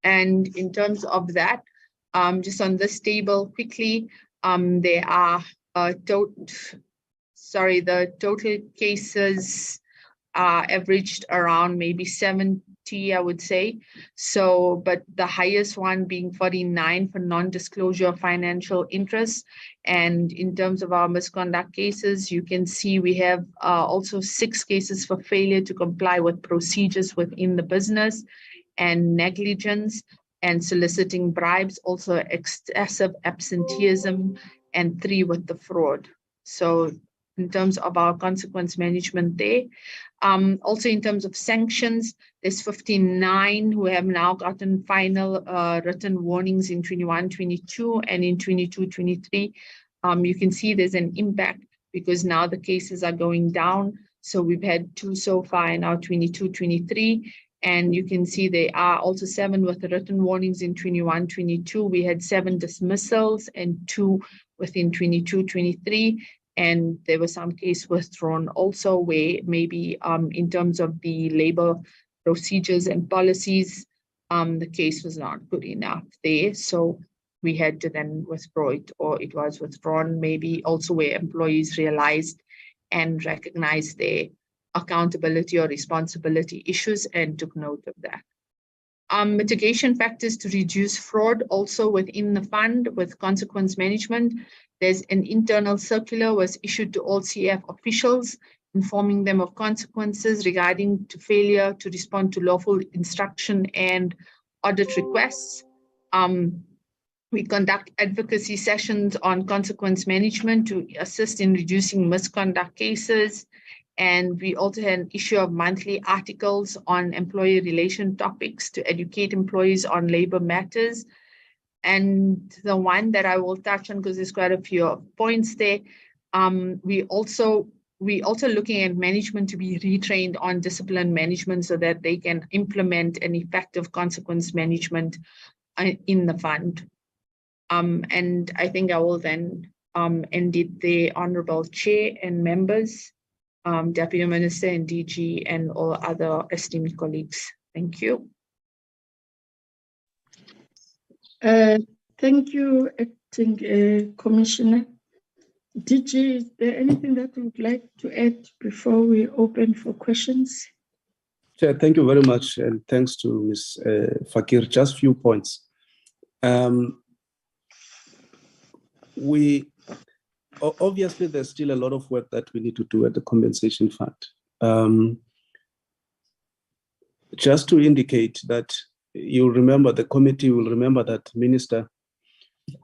And in terms of that, just on this table quickly, there are the total cases are averaged around maybe 70, I would say. So, but the highest one being 49 for non-disclosure of financial interests. And in terms of our misconduct cases, you can see we have also 6 cases for failure to comply with procedures within the business and negligence and soliciting bribes, also excessive absenteeism, and 3 with the fraud. So in terms of our consequence management there. Also in terms of sanctions, there's 59 who have now gotten final written warnings in 21-22 and in 22-23. You can see there's an impact because now the cases are going down. So we've had 2 so far in our 22-23. And you can see there are also 7 with the written warnings in 21-22. We had 7 dismissals and 2 within 22-23. And there was some case withdrawn also where maybe in terms of the labor procedures and policies, the case was not good enough there. So we had to then withdraw it, or it was withdrawn, maybe also where employees realized and recognized their accountability or responsibility issues and took note of that. Mitigation factors to reduce fraud also within the fund with consequence management. There's an internal circular was issued to all CF officials, informing them of consequences regarding to failure to respond to lawful instruction and audit requests. We conduct advocacy sessions on consequence management to assist in reducing misconduct cases. And we also had an issue of monthly articles on employee relation topics to educate employees on labor matters. And the one that I will touch on, because there's quite a few points there, we also looking at management to be retrained on discipline management so that they can implement an effective consequence management in the fund. And I think I will then end it there, Honorable Chair and members, Deputy Minister and DG and all other esteemed colleagues. Thank you. Thank you, Acting Commissioner. DG, is there anything that you would like to add before we open for questions? Chair, thank you very much, and thanks to Ms. Fakir. Just few points. Obviously, there's still a lot of work that we need to do at the compensation fund. Just to indicate that you remember, the committee will remember that Minister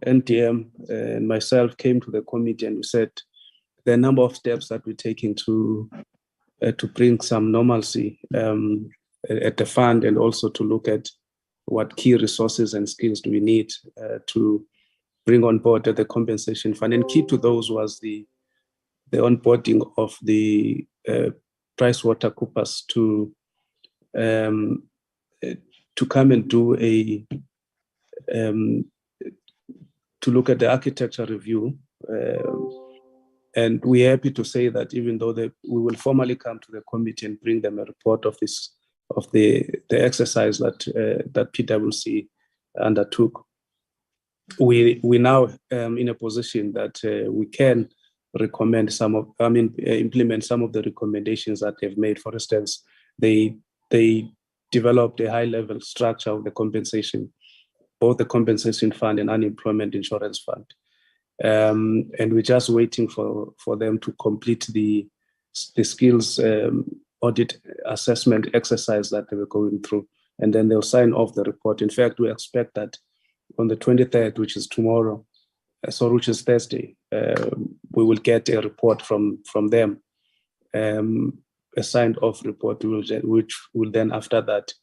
NTM and myself came to the committee and we said there are a number of steps that we're taking to bring some normalcy at the fund, and also to look at what key resources and skills do we need to bring on board at the compensation fund. And key to those was the onboarding of the PricewaterhouseCoopers to come and do to look at the architecture review. And we're happy to say that even though we will formally come to the committee and bring them a report of the exercise that PwC undertook, we now in a position that we can recommend implement some of the recommendations that they've made. For instance, they developed a high-level structure of the compensation, both the compensation fund and unemployment insurance fund. And we're just waiting for them to complete the skills audit assessment exercise that they were going through, and then they'll sign off the report. In fact, we expect that on the 23rd, which is tomorrow, which is Thursday, we will get a report from them, a signed off report, which will then after that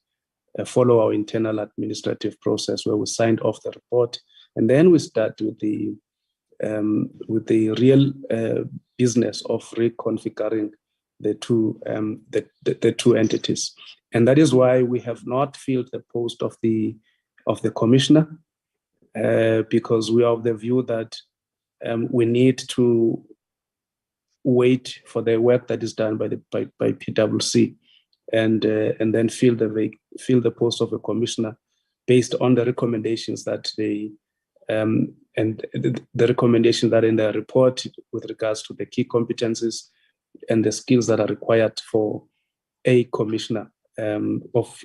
follow our internal administrative process where we signed off the report. And then we start with the with the real business of reconfiguring the two the two entities. And that is why we have not filled the post of the commissioner, because we are of the view that we need to wait for the work that is done by PwC, and then fill the post of a commissioner based on the recommendations that they and the recommendations that in their report with regards to the key competencies and the skills that are required for a commissioner of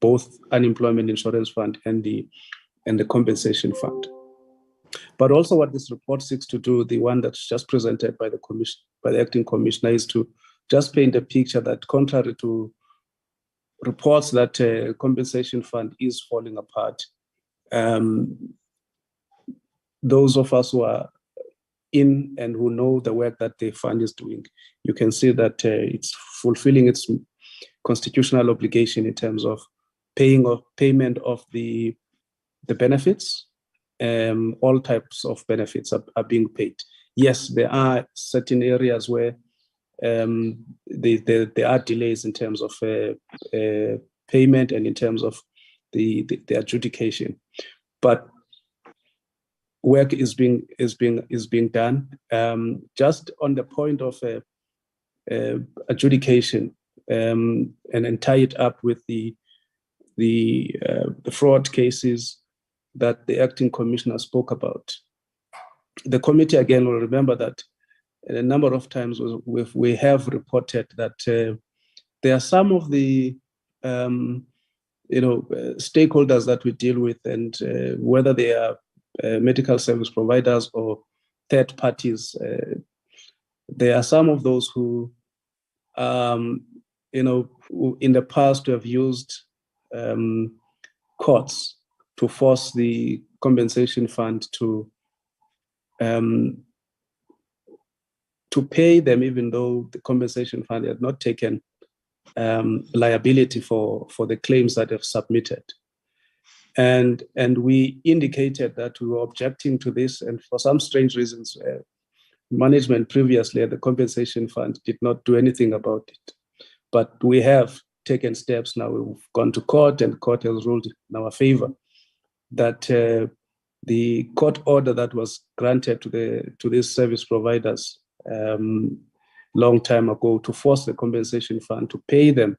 both unemployment insurance fund and the compensation fund. But also what this report seeks to do, the one that's just presented by the acting commissioner, is to just paint a picture that, contrary to reports that compensation fund is falling apart, those of us who are in and who know the work that the fund is doing, you can see that it's fulfilling its constitutional obligation in terms of payment of the benefits. All types of benefits are being paid. Yes, there are certain areas where there are delays in terms of payment and in terms of the adjudication, but work is being done. Just on the point of adjudication, and tie it up with the fraud cases that the acting commissioner spoke about. The committee again will remember that a number of times we have reported that there are some of the stakeholders that we deal with, and whether they are medical service providers or third parties, there are some of those who in the past have used courts to force the compensation fund to pay them, even though the compensation fund had not taken liability for the claims that have submitted. And we indicated that we were objecting to this, and for some strange reasons, management previously at the compensation fund did not do anything about it. But we have taken steps now. We've gone to court, and court has ruled in our favor that the court order that was granted to these service providers long time ago to force the compensation fund to pay them,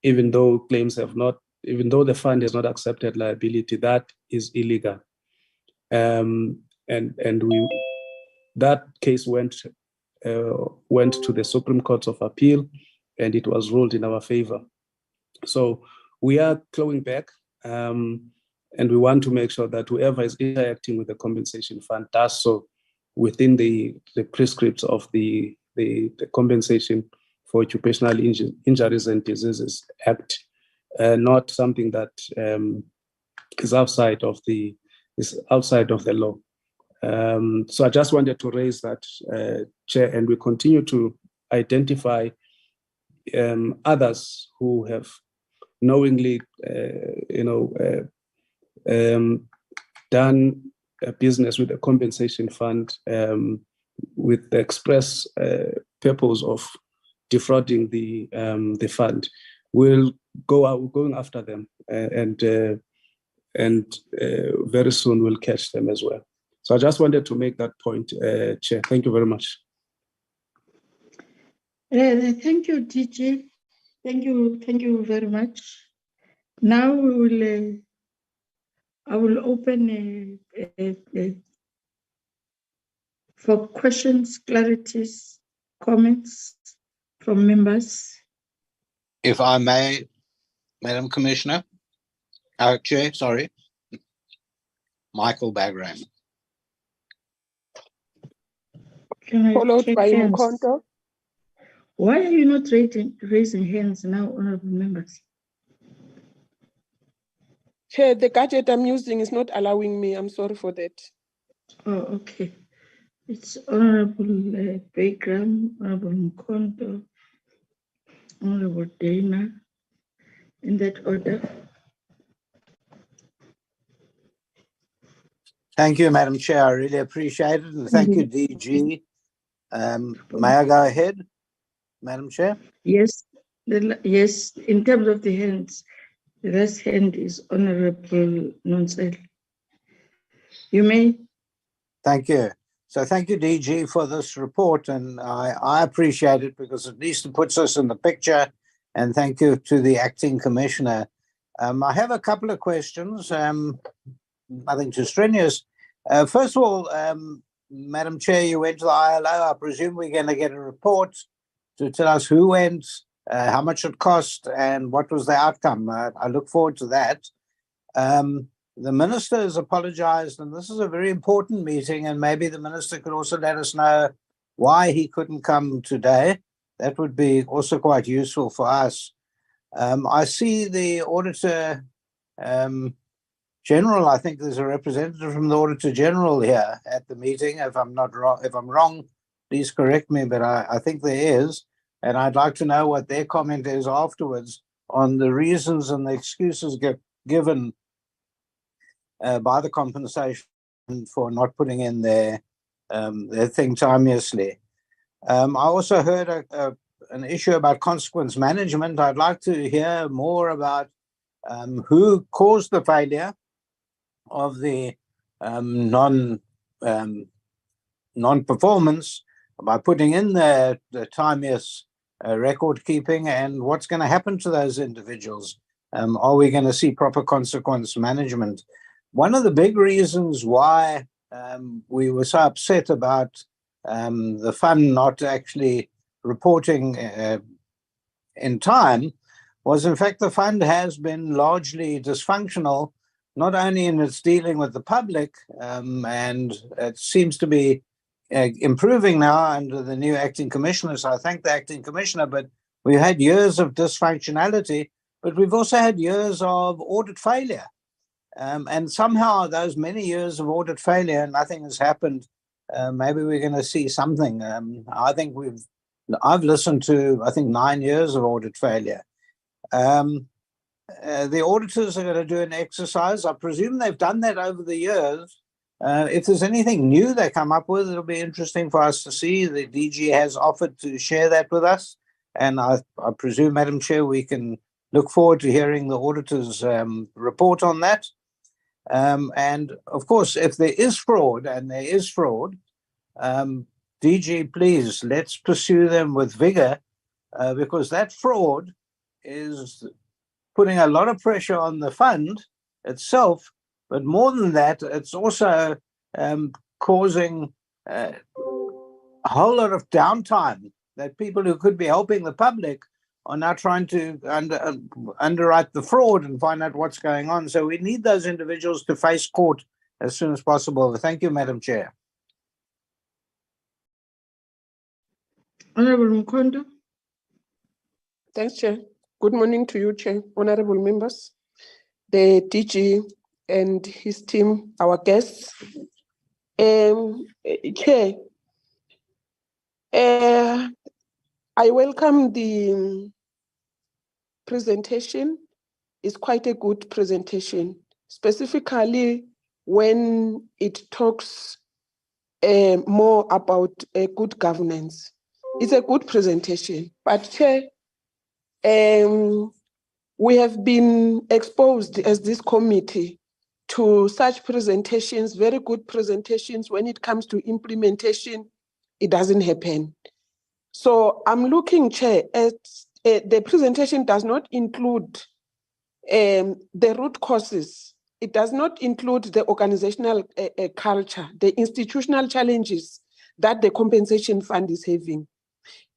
even though the fund has not accepted liability, that is illegal. That case went to the Supreme Court of Appeal, and it was ruled in our favor. So we are clawing back, and we want to make sure that whoever is interacting with the compensation fund does so within the prescripts of the Compensation for Occupational Injuries and Diseases Act, not something that is outside of the law. So I just wanted to raise that, Chair, and we continue to identify others who have knowingly, done business with the compensation fund with the express purpose of defrauding the fund. We'll go out going after them, and very soon we'll catch them as well. So I just wanted to make that point, Chair. Thank you very much. Thank you, DG. Thank you very much. Now I will open for questions, clarities, comments from members. If I may, Madam Commissioner, Chair, sorry, Michael Bagram. Followed by Mkhonto. Why are you not raising hands now, honorable members? Chair, the gadget I'm using is not allowing me. I'm sorry for that. Oh, okay. It's Honorable Bagram, Honorable Mkhonto, Honorable Dana, in that order. Thank you, Madam Chair. I really appreciate it. And thank you, DG. May I go ahead, Madam Chair? Yes, yes, in terms of the hands, the last hand is Honorable Nonsel. You may. Thank you. So thank you, DG, for this report. And I appreciate it because at least it puts us in the picture. And thank you to the acting commissioner. I have a couple of questions, nothing too strenuous. First of all, Madam Chair, you went to the ILO. I presume we're going to get a report to tell us who went, how much it cost, and what was the outcome. I look forward to that. The minister has apologized, and this is a very important meeting, and maybe the minister could also let us know why he couldn't come today. That would be also quite useful for us. I see the Auditor General. I think there's a representative from the Auditor General here at the meeting. If I'm not wrong, if I'm wrong, please correct me, but I think there is. And I'd like to know what their comment is afterwards on the reasons and the excuses given by the compensation for not putting in their thing timeously. I also heard an issue about consequence management. I'd like to hear more about who caused the failure of the non-performance by putting in the timeous record keeping, and what's going to happen to those individuals. Are we going to see proper consequence management? One of the big reasons why we were so upset about the fund not actually reporting in time was, in fact, the fund has been largely dysfunctional, not only in its dealing with the public, and it seems to be improving now under the new acting commissioner. So I thank the acting commissioner, but we've had years of dysfunctionality, but we've also had years of audit failure. And somehow those many years of audit failure, nothing has happened. Maybe we're going to see something. I've listened to, I think, 9 years of audit failure. The auditors are going to do an exercise. I presume they've done that over the years. If there's anything new they come up with, it'll be interesting for us to see. The DG has offered to share that with us. And I presume, Madam Chair, we can look forward to hearing the auditors' report on that. And of course, if there is fraud, and there is fraud, DG, please, let's pursue them with vigor, because that fraud is putting a lot of pressure on the fund itself. But more than that, it's also causing a whole lot of downtime that people who could be helping the public are now trying to underwrite the fraud and find out what's going on. So we need those individuals to face court as soon as possible. Thank you, Madam Chair. Honorable Mkondo. Thanks, Chair. Good morning to you, Chair, honorable members, the DG and his team, our guests. Chair, I welcome the presentation. It's quite a good presentation, specifically when it talks more about good governance. It's a good presentation, but Chair, we have been exposed as this committee to such presentations, very good presentations. When it comes to implementation, it doesn't happen. So I'm looking, Chair, at the presentation does not include the root causes. It does not include the organizational culture, the institutional challenges that the compensation fund is having.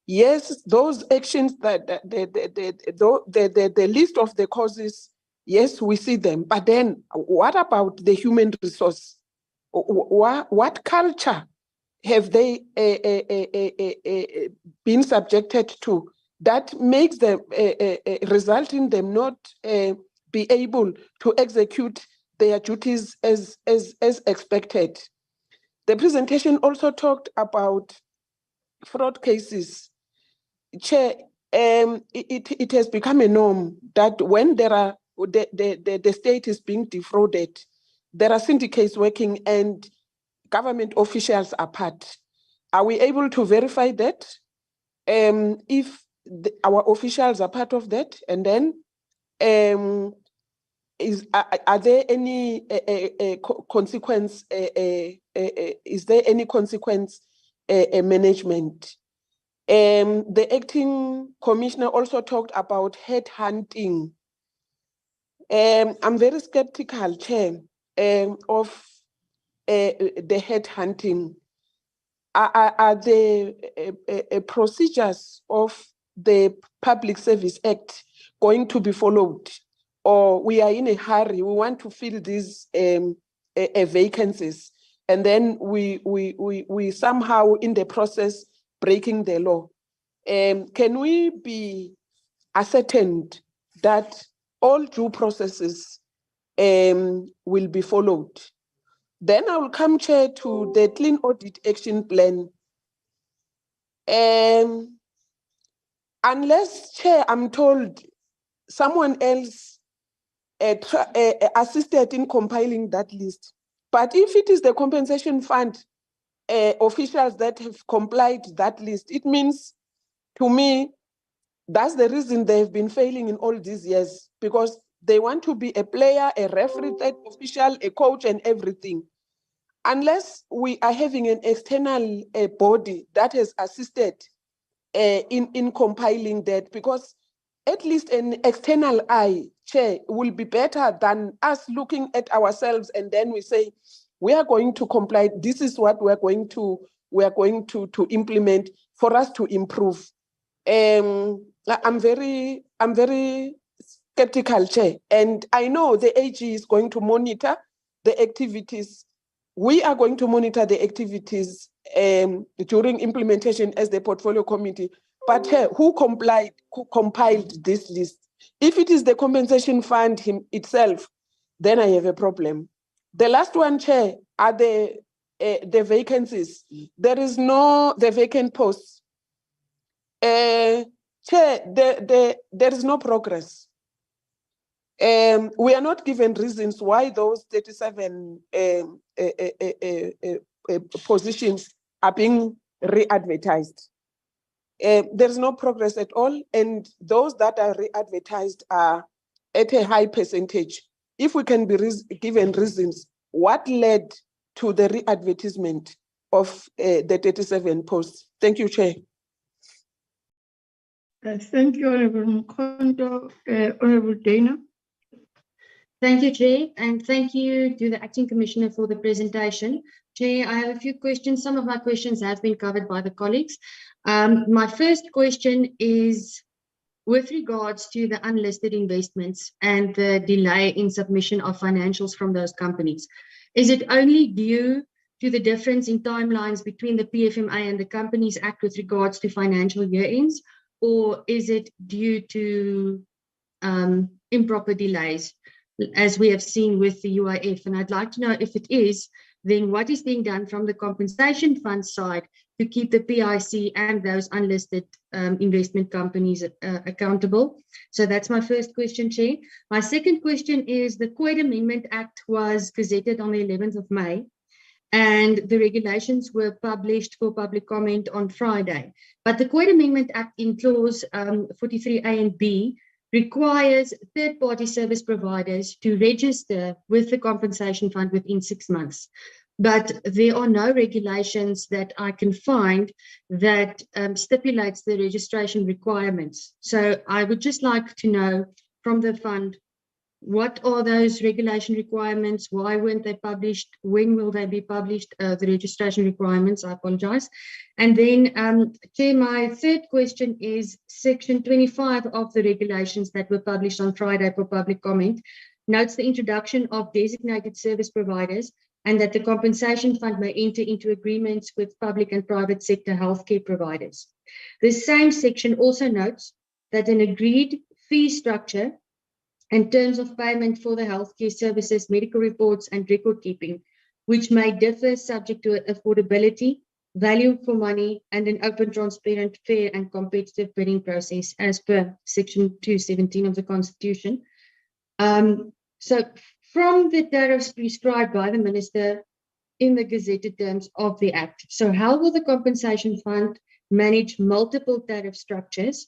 Yes, those actions, the list of the causes, yes, we see them. But then what about the human resource? What culture have they been subjected to that makes them, result in them not be able to execute their duties as expected? The presentation also talked about fraud cases. Chair, it has become a norm that when there are the state is being defrauded, there are syndicates working and government officials are part. Are we able to verify that? If our officials are part of that, and then are there any consequence? Is there any consequence management? The acting commissioner also talked about headhunting. I'm very skeptical, Chair, of the headhunting. Are the procedures of the Public Service Act going to be followed? Or we are in a hurry, we want to fill these vacancies, and then we somehow in the process breaking the law. Can we be ascertained that all due processes will be followed? Then I will come, Chair, to the Clean Audit Action Plan. Unless, Chair, I'm told someone else assisted in compiling that list. But if it is the compensation fund officials that have complied that list, it means, to me, that's the reason they've been failing in all these years, because they want to be a player, a referee, third official, a coach, and everything. Unless we are having an external body that has assisted in compiling that, because at least an external eye, Chair, will be better than us looking at ourselves and then we say, we are going to comply. This is what we are going to implement for us to improve. I'm very skeptical, Chair, and I know the AG is going to monitor the activities. We are going to monitor the activities during implementation as the portfolio committee. But who compiled this list? If it is the compensation fund itself, then I have a problem. The last one, Chair, are the vacancies. There is the vacant posts. Chair, there is no progress. We are not given reasons why those 37 positions are being re-advertised. There's no progress at all, and those that are re-advertised are at a high percentage. If we can be given reasons, what led to the re-advertisement of the 37 posts? Thank you, Chair. Thank you, Honorable Mkondo. Honorable Dana. Thank you, Chair, and thank you to the Acting Commissioner for the presentation. Chair, I have a few questions. Some of my questions have been covered by the colleagues. My first question is with regards to the unlisted investments and the delay in submission of financials from those companies. Is it only due to the difference in timelines between the PFMA and the Companies Act with regards to financial year ends, or is it due to improper delays, as we have seen with the UIF? And I'd like to know, if it is, then what is being done from the compensation fund side to keep the PIC and those unlisted investment companies accountable? So that's my first question, Chair. My second question is, the Coed Amendment Act was gazetted on the 11th of May, and the regulations were published for public comment on Friday. But the Coed Amendment Act in clause 43A and B requires third-party service providers to register with the compensation fund within 6 months. But there are no regulations that I can find that stipulates the registration requirements. So I would just like to know from the fund, what are those regulation requirements? Why weren't they published? When will they be published? The registration requirements, I apologize. And then, Chair, my third question is section 25 of the regulations that were published on Friday for public comment notes the introduction of designated service providers and that the compensation fund may enter into agreements with public and private sector healthcare providers. The same section also notes that an agreed fee structure and terms of payment for the healthcare services, medical reports, and record keeping, which may differ subject to affordability, value for money, and an open, transparent, fair, and competitive bidding process as per Section 217 of the Constitution. So from the tariffs prescribed by the minister in the gazetted terms of the Act. So how will the compensation fund manage multiple tariff structures,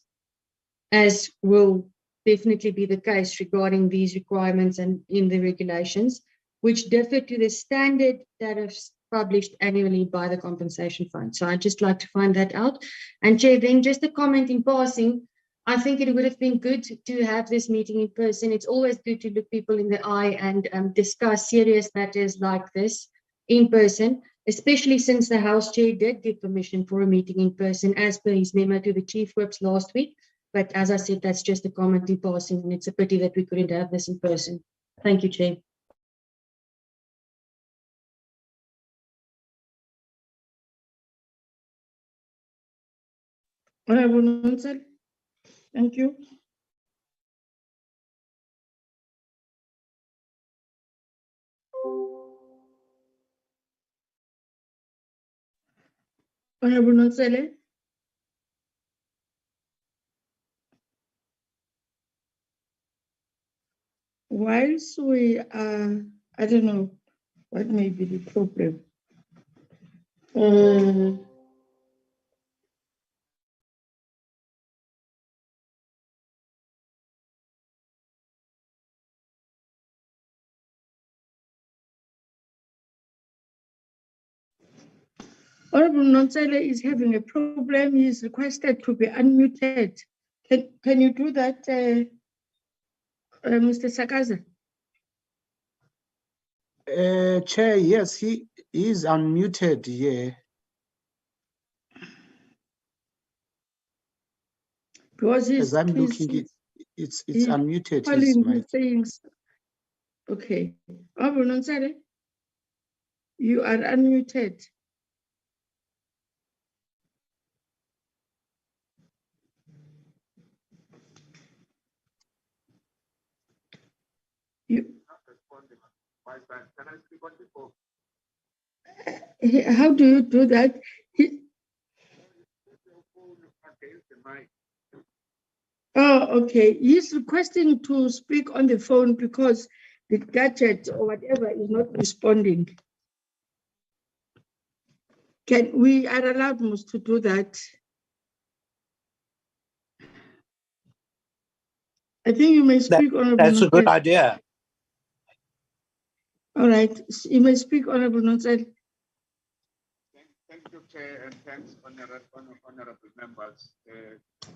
as will definitely be the case regarding these requirements and in the regulations, which differ to the standard tariffs published annually by the compensation fund? So I'd just like to find that out. And Chair, then just a comment in passing, I think it would have been good to have this meeting in person. It's always good to look people in the eye and discuss serious matters like this in person, especially since the House Chair did give permission for a meeting in person as per his memo to the Chief Whips last week. But as I said, that's just a comment in passing, and it's a pity that we couldn't have this in person. Thank you, Chair. Honorable Nontsel, thank you. Honorable Nontsele. Whilst we are, I don't know what may be the problem. Honorable Nontsele is having a problem. He is requested to be unmuted. Can you do that, Mr. Sakaza? Chair, yes, he is unmuted here. Because he's, As I'm looking, it's unmuted. His mic. Okay. Honorable Nontsele, you are unmuted. How do you do that? Oh, okay. He's requesting to speak on the phone because the gadget or whatever is not responding. We are allowed to do that? I think you may speak, Honorable That's a good Nontsele. idea. All right, you may speak, Honorable Nontsele. Thank you, Chair, and thanks, honorable members.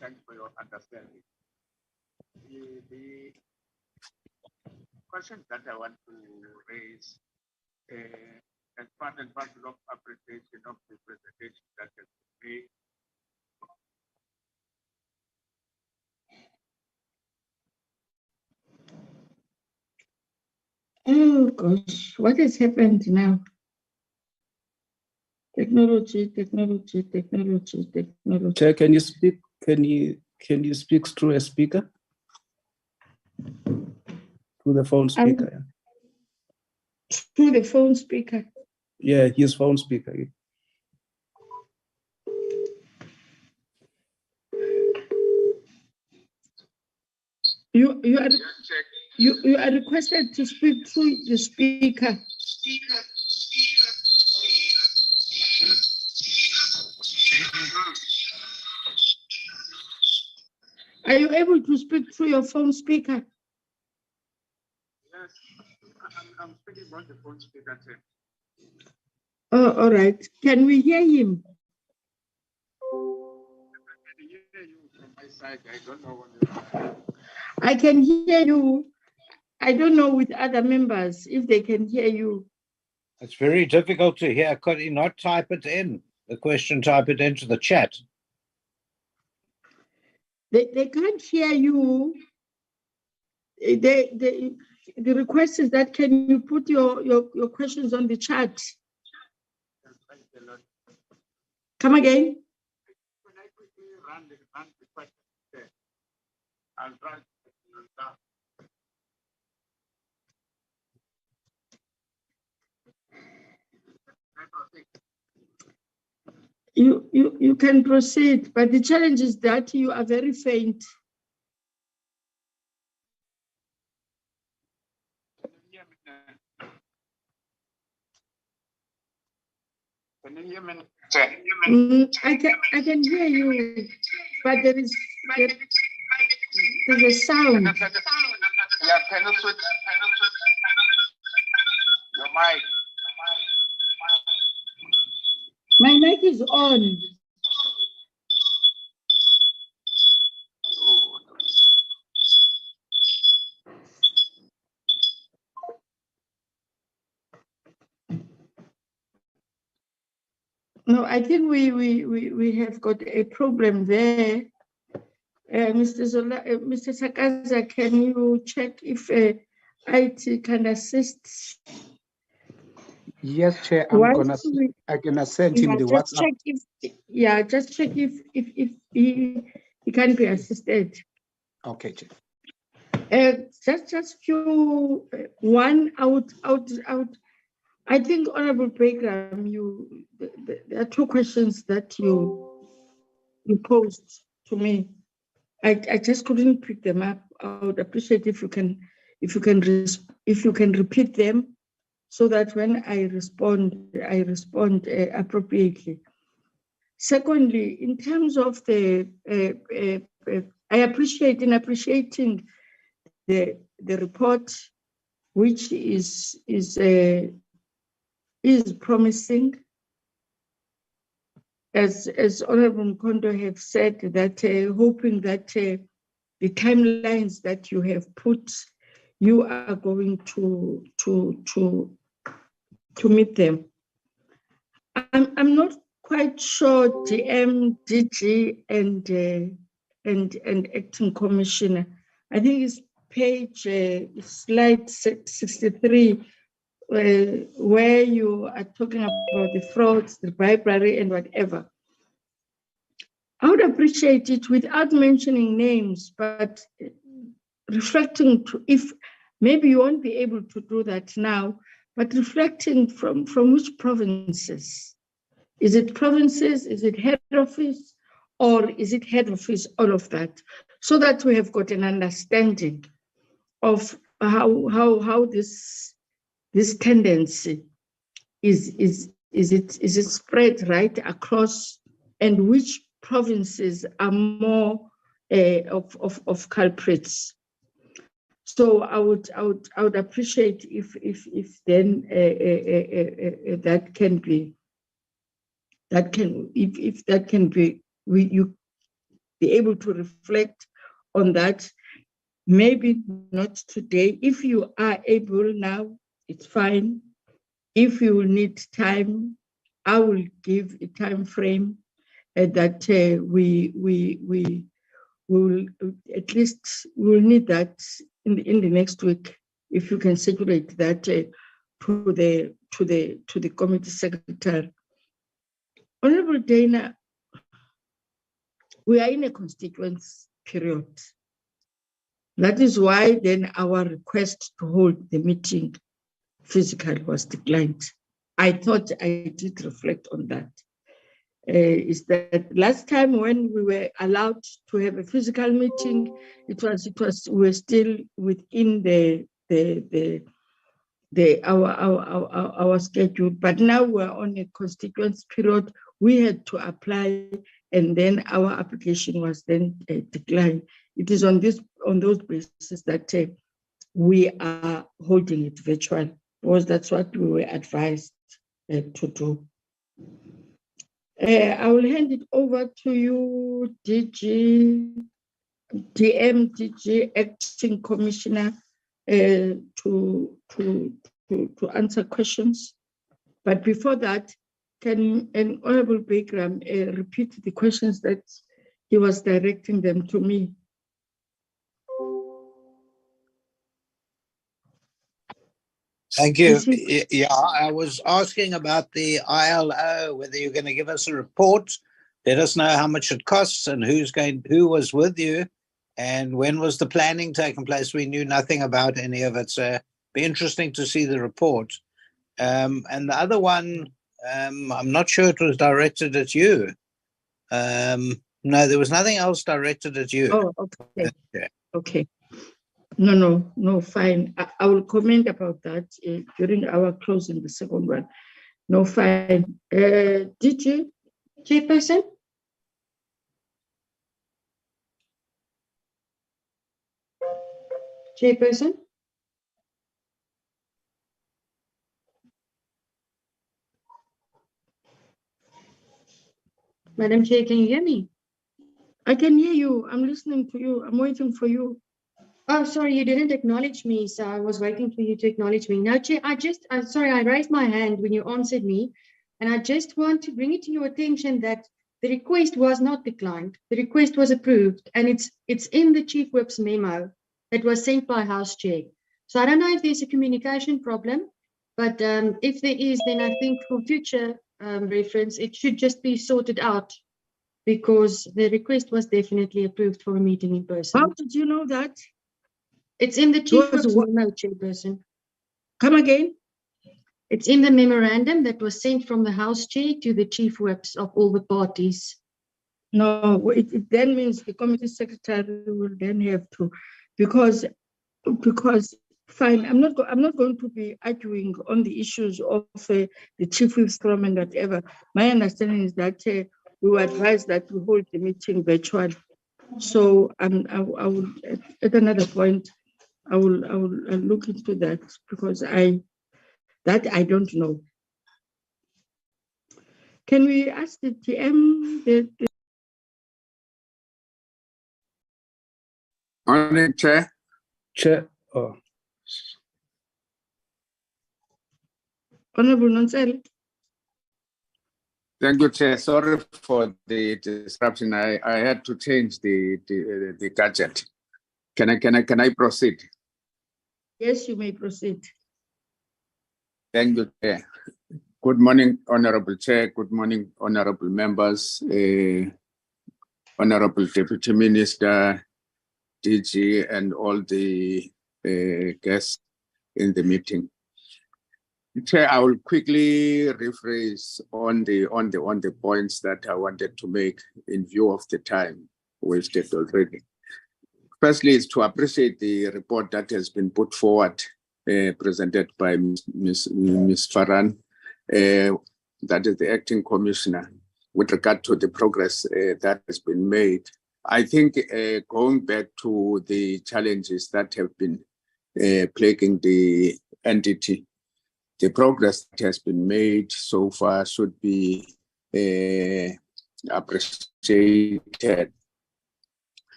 Thanks for your understanding. The question that I want to raise, as part and parcel of appreciation of the presentation that has been made, Oh gosh, what has happened now? Technology. Chair, can you speak? Can you speak through a speaker? Through the phone speaker. Through the phone speaker. Yeah, his phone speaker. You are requested to speak through the speaker. Are you able to speak through your phone speaker? yes, I'm speaking on the phone speaker, Chair. Oh, all right. Can we hear him? I can hear you from my side. I don't know what I can hear you. I don't know with other members if they can hear you. It's very difficult to hear. Could he not type it in? The question, type it into the chat. They can't hear you. The request is that can you put your questions on the chat? Come again? When I quickly run the question there, I'll try to You can proceed, but the challenge is that you are very faint. hear me now? Can you hear me? I can hear you, but there's a sound. Yeah, can you switch your mic? My mic is on. No, I think we have got a problem there. Mr. Sakaza, can you check if IT can assist? Yes, Chair, I can send him the just WhatsApp. Just check if he can be assisted. Okay, Chair. Just few one out. I think, Honorable Bagram, there are two questions that you posed to me. I just couldn't pick them up. I would appreciate if you can repeat them, so that when I respond appropriately. Secondly, in terms of the, I appreciate in appreciating the report, which is promising. As Honorable Mkondo have said, that hoping that the timelines that you have put, you are going to meet them. I'm not quite sure DM, DG, and acting commissioner. I think it's page slide 63, where you are talking about the frauds, the bribery, and whatever. I would appreciate it without mentioning names, but reflecting to, if maybe you won't be able to do that now, but reflecting from which provinces. Is it provinces? Is it head office? Or is it head office, all of that? So that we have got an understanding of how this tendency is it spread right across, and which provinces are more of culprits. So I would appreciate if then that can be you be able to reflect on that. Maybe not today. If you are able now, it's fine. If you will need time, I will give a time frame that we will at least we'll need that in the next week. If you can circulate that to the committee secretary. Honorable Dana, we are in a constituence period. That is why then our request to hold the meeting physically was declined. I thought I did reflect on that. Is that last time when we were allowed to have a physical meeting, we were still within our schedule, but now we're on a constituence period. We had to apply, and then our application was then declined. It is on those bases that we are holding it virtual, because that's what we were advised to do. I will hand it over to you, DG, DM, DG, Acting Commissioner, to answer questions. But before that, can an Honorable Bagram repeat the questions that he was directing them to me? Thank you. Yeah, I was asking about the ILO, whether you're going to give us a report, let us know how much it costs and who was with you, and when was the planning taking place. We knew nothing about any of it, so it'd be interesting to see the report. And the other one, I'm not sure it was directed at you. No, there was nothing else directed at you. Oh, okay. Okay. No, fine. I will comment about that during our closing, the second one. No, fine. DG? Chairperson? Chairperson? Madam Chair, can you hear me? I can hear you. I'm listening to you. I'm waiting for you. Oh, sorry, you didn't acknowledge me, so I was waiting for you to acknowledge me. Now, Chair, sorry, I raised my hand when you answered me, and I just want to bring it to your attention that the request was not declined. The request was approved, and it's in the Chief Whip's memo that was sent by House Chair. So I don't know if there's a communication problem, but if there is, then I think for future reference, it should just be sorted out, because the request was definitely approved for a meeting in person. How did you know that? It's in the Chief Was Whip's what- memo, Chairperson. Come again? It's in the memorandum that was sent from the House Chair to the Chief Whips of all the parties. No, it then means the committee secretary will then have to, because fine, I'm not going to be arguing on the issues of the Chief Whip's forum and whatever. My understanding is that we were advised that we hold the meeting virtually. So I will at another point I will look into that, because I don't know. Can we ask the TM? Morning, Chair. Chair. Oh. Honorable Nonsel. Thank you, Chair. Sorry for the disruption. I had to change the gadget. Can I proceed? Yes, you may proceed. Thank you, Chair. Good morning, Honorable Chair. Good morning, honorable members, Honorable Deputy Minister, DG, and all the guests in the meeting. Chair, I will quickly rephrase on the points that I wanted to make in view of the time wasted already. Firstly, is to appreciate the report that has been put forward, presented by Ms. Farhan, that is the acting commissioner, with regard to the progress that has been made. I think going back to the challenges that have been plaguing the entity, the progress that has been made so far should be appreciated.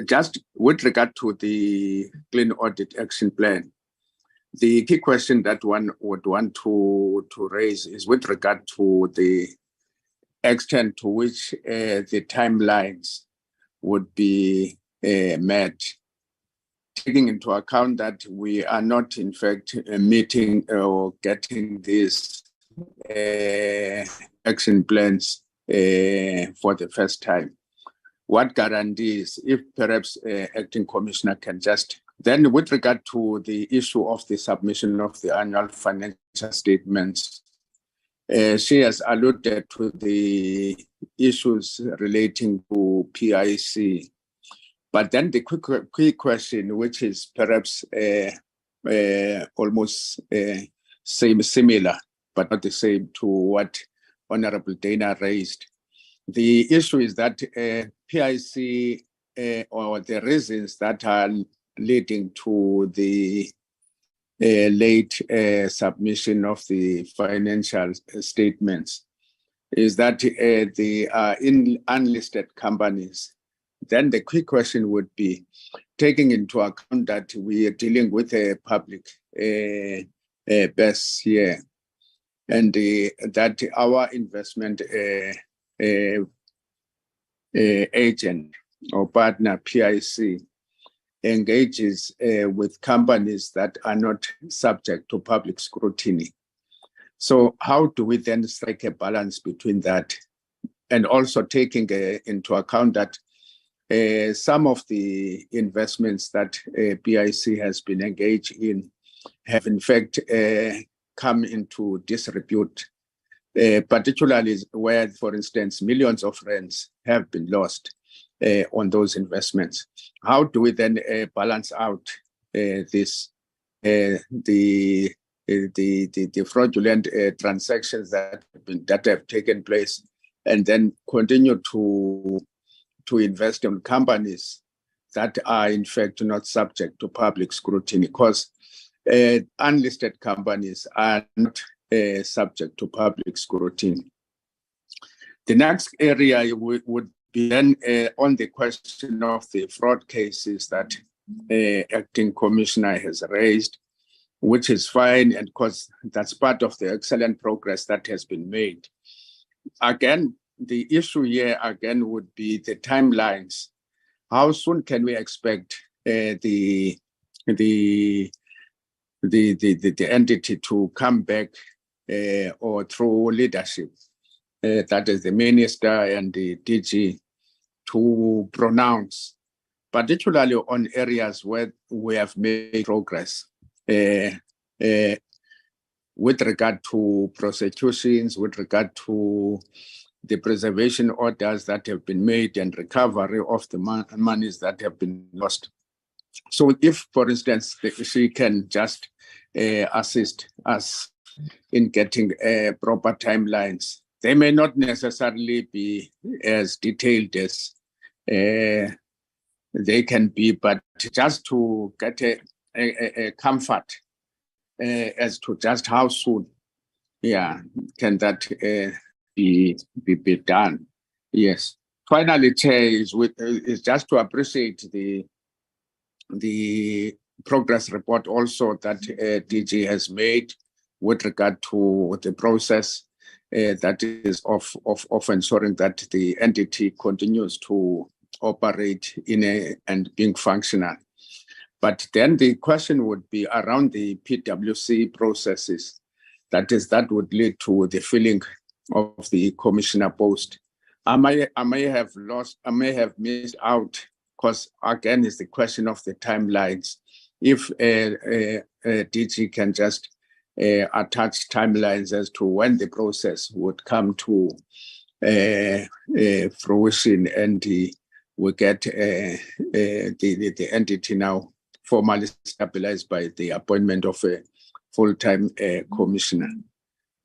Just with regard to the Clean Audit Action Plan, the key question that one would want to raise is with regard to the extent to which the timelines would be met, taking into account that we are not, in fact, meeting or getting these action plans for the first time. What guarantees, if perhaps acting commissioner can just, then with regard to the issue of the submission of the annual financial statements, she has alluded to the issues relating to PIC. But then the quick question, which is perhaps almost similar, but not the same, to what Honorable Dana raised. The issue is that PIC, or the reasons that are leading to the late submission of the financial statements, is that they are in unlisted companies. Then the quick question would be, taking into account that we are dealing with a public best here, and that our investment agent or partner, PIC, engages with companies that are not subject to public scrutiny. So how do we then strike a balance between that, and also taking into account that some of the investments that PIC has been engaged in have in fact come into disrepute, particularly where, for instance, millions of rands have been lost on those investments. How do we then balance out this? the fraudulent transactions that have taken place, and then continue to invest in companies that are in fact not subject to public scrutiny, because unlisted companies are not subject to public scrutiny. The next area would be then on the question of the fraud cases that acting commissioner has raised, which is fine, and because that's part of the excellent progress that has been made. Again, the issue here again would be the timelines. How soon can we expect the entity to come back, or through leadership, that is the minister and the DG, to pronounce, particularly on areas where we have made progress, with regard to prosecutions, with regard to the preservation orders that have been made and recovery of the monies that have been lost. So if, for instance, she can just assist us in getting proper timelines, they may not necessarily be as detailed as they can be, but just to get a comfort as to just how soon, can that be done. Yes. Finally, Chair, is just to appreciate the progress report also that DG has made with regard to the process that is of ensuring that the entity continues to operate and being functional. But then the question would be around the PwC processes. That would lead to the filling of the commissioner post. I may have missed out, because again, it's the question of the timelines. If DG can just attach timelines as to when the process would come to fruition, and we get the entity now formally stabilized by the appointment of a full-time commissioner.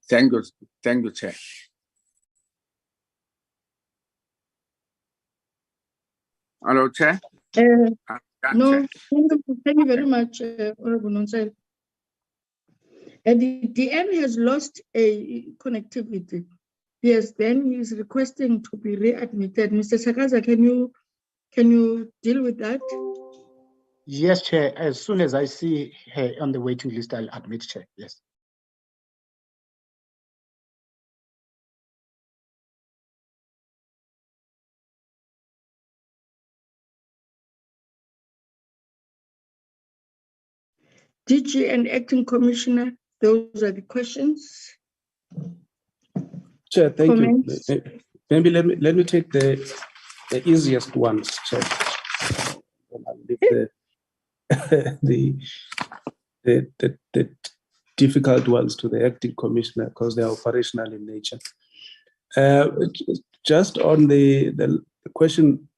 Thank you, Chair. Hello, Chair. No, thank you very much, Honorable Nonsel. The DM has lost a connectivity. Yes, then he is requesting to be readmitted. Mr. Sakaza, can you deal with that? Yes, Chair. As soon as I see her on the waiting list, I'll admit, Chair. Yes. DG and Acting Commissioner, those are the questions. Chair, thank Comments? you. Maybe let me take the easiest ones, Chair. I'll leave the difficult ones to the acting commissioner, because they are operational in nature. Just on the question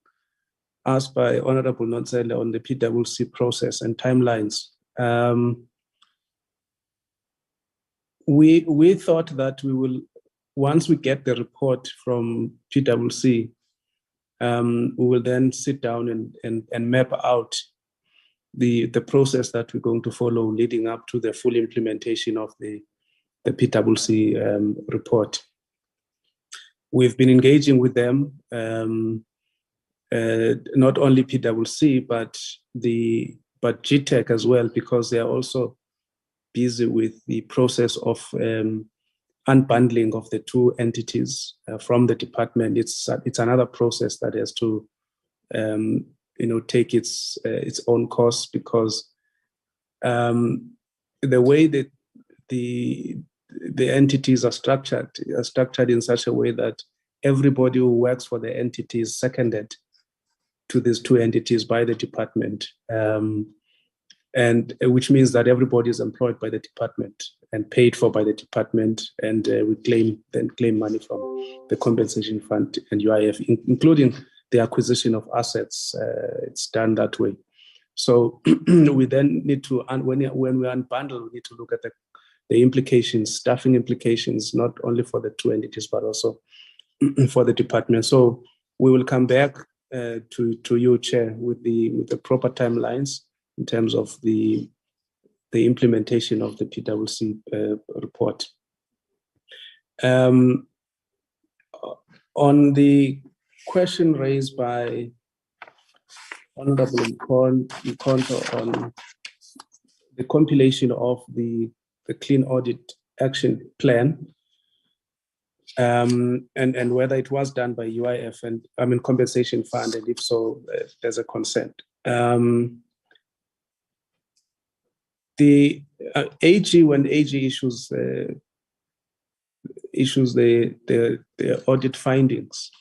asked by Honorable Nonsele on the PwC process and timelines. We thought that we will, once we get the report from PwC, we will then sit down and map out the process that we're going to follow leading up to the full implementation of the PwC report. We've been engaging with them, not only PwC, but GTEC as well, because they are also busy with the process of unbundling of the two entities from the department. It's another process that has to take its own course, because the way that the entities are structured in such a way that everybody who works for the entity is seconded to these two entities by the department, and which means that everybody is employed by the department and paid for by the department, and we claim money from the compensation fund and UIF, including the acquisition of assets. It's done that way. So we then need to, when we unbundle, we need to look at the implications, staffing implications, not only for the two entities, but also for the department. So we will come back to you, Chair, with the proper timelines in terms of the implementation of the PwC report. On the question raised by Honorable Mkonto on the compilation of the Clean Audit Action Plan, and whether it was done by UIF and Compensation Fund, and if so, there's a consent. The AG, when AG issues the audit findings,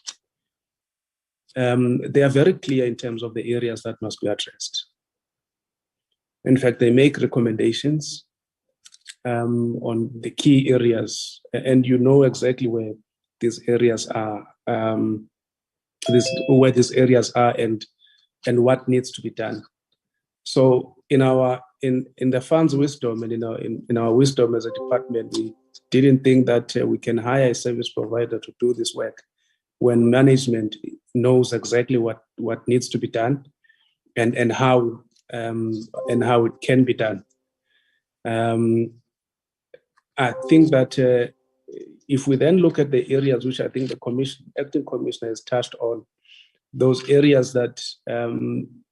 they are very clear in terms of the areas that must be addressed. In fact, they make recommendations on the key areas, and you know exactly where these areas are, and what needs to be done. So in the fund's wisdom and in our wisdom as a department, we didn't think that we can hire a service provider to do this work when management knows exactly what needs to be done and how it can be done. I think that if we then look at the areas which I think the acting commissioner has touched on, those areas that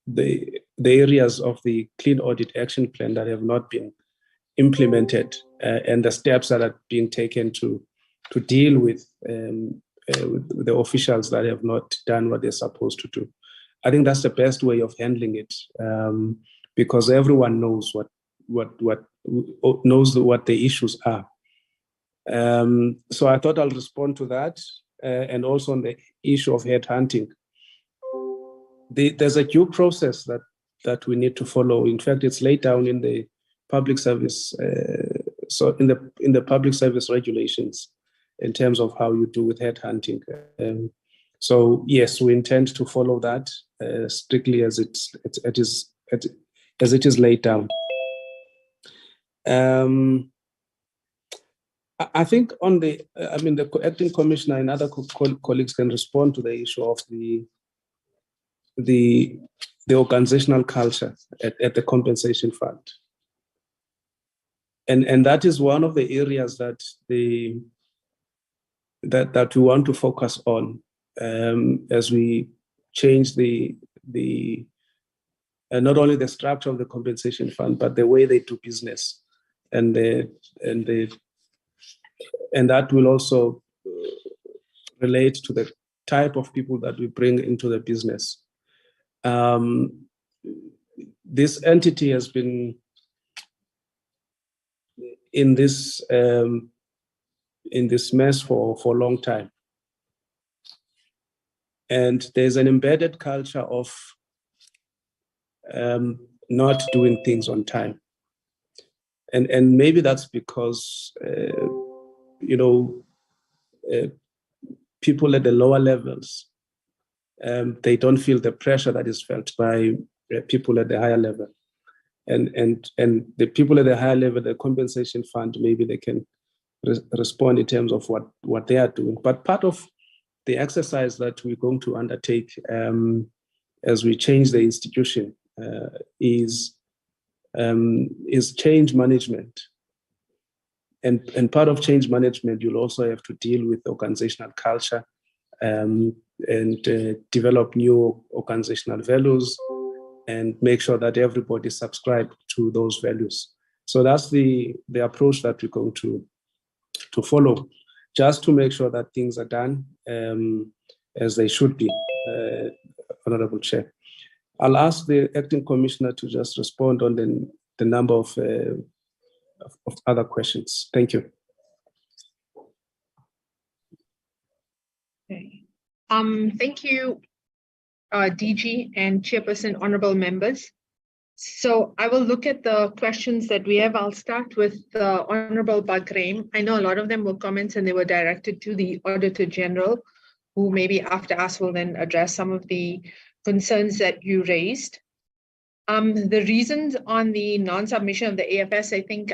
the areas of the Clean Audit Action Plan that have not been implemented, and the steps that are being taken to deal with the officials that have not done what they're supposed to do. I think that's the best way of handling it, because everyone knows what the issues are. So I thought I'll respond to that, and also on the issue of headhunting. There's a due process that we need to follow. In fact, it's laid down in the public service, so in the public service regulations in terms of how you do with headhunting. So yes, we intend to follow that strictly as it is laid down. I think on the acting commissioner and other colleagues can respond to the issue of the organizational culture at the compensation fund. And that is one of the areas that we want to focus on as we change not only the structure of the compensation fund, but the way they do business, and that will also relate to the type of people that we bring into the business. This entity has been in this mess for a long time, and there's an embedded culture of not doing things on time, and maybe that's because people at the lower levels, they don't feel the pressure that is felt by people at the higher level. And the people at the higher level, the compensation fund, maybe they can respond in terms of what they are doing. But part of the exercise that we're going to undertake as we change the institution is change management. And part of change management, you'll also have to deal with organizational culture and develop new organizational values and make sure that everybody subscribes to those values. So that's the approach that we're going to follow, just to make sure that things are done as they should be, Honorable Chair. I'll ask the acting commissioner to just respond on the number of other questions. Thank you. Okay. Thank you, DG and Chairperson, honorable members. So I will look at the questions that we have. I'll start with the Honorable Bagraim. I know a lot of them were comments and they were directed to the Auditor General, who maybe after us will then address some of the concerns that you raised. The reasons on the non-submission of the AFS, I think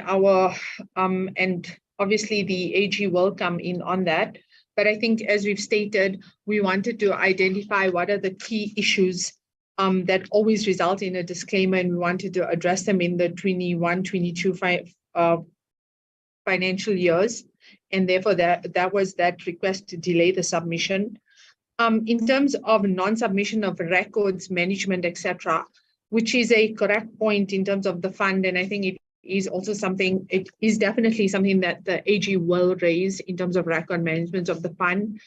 and obviously the AG will come in on that. But I think as we've stated, we wanted to identify what are the key issues that always result in a disclaimer, and we wanted to address them in the 21-22 financial years. And therefore that was that request to delay the submission. In terms of non-submission of records, management, etc., which is a correct point in terms of the fund. And I think it is also something, it is definitely something that the AG will raise in terms of record management of the fund.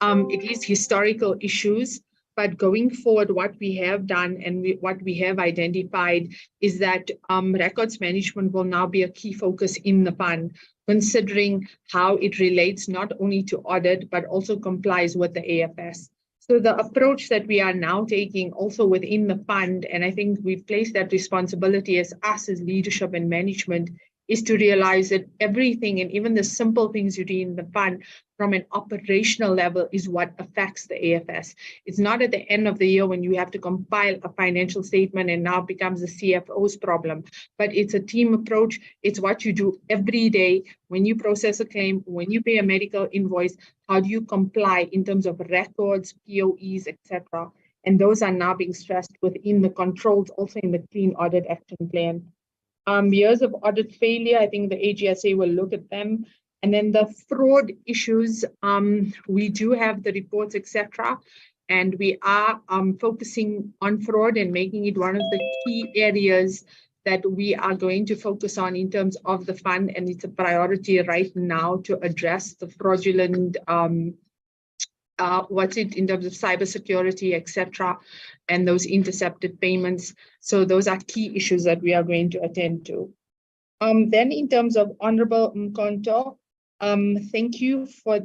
It is historical issues, but going forward, what we have done and what we have identified is that records management will now be a key focus in the fund, considering how it relates not only to audit, but also complies with the AFS. So the approach that we are now taking also within the fund, and I think we've placed that responsibility as us as leadership and management, is to realize that everything and even the simple things you do in the fund from an operational level is what affects the AFS. It's not at the end of the year when you have to compile a financial statement and now becomes the CFO's problem, but it's a team approach. It's what you do every day when you process a claim, when you pay a medical invoice, how do you comply in terms of records, POEs, etc. And those are now being stressed within the controls, also in the clean audit action plan. Years of audit failure, I think the AGSA will look at them. And then the fraud issues, we do have the reports, etc. And we are focusing on fraud and making it one of the key areas that we are going to focus on in terms of the fund. And it's a priority right now to address the fraudulent, in terms of cybersecurity, etc., and those intercepted payments. So those are key issues that we are going to attend to. Then in terms of Honorable Mkonto, thank you for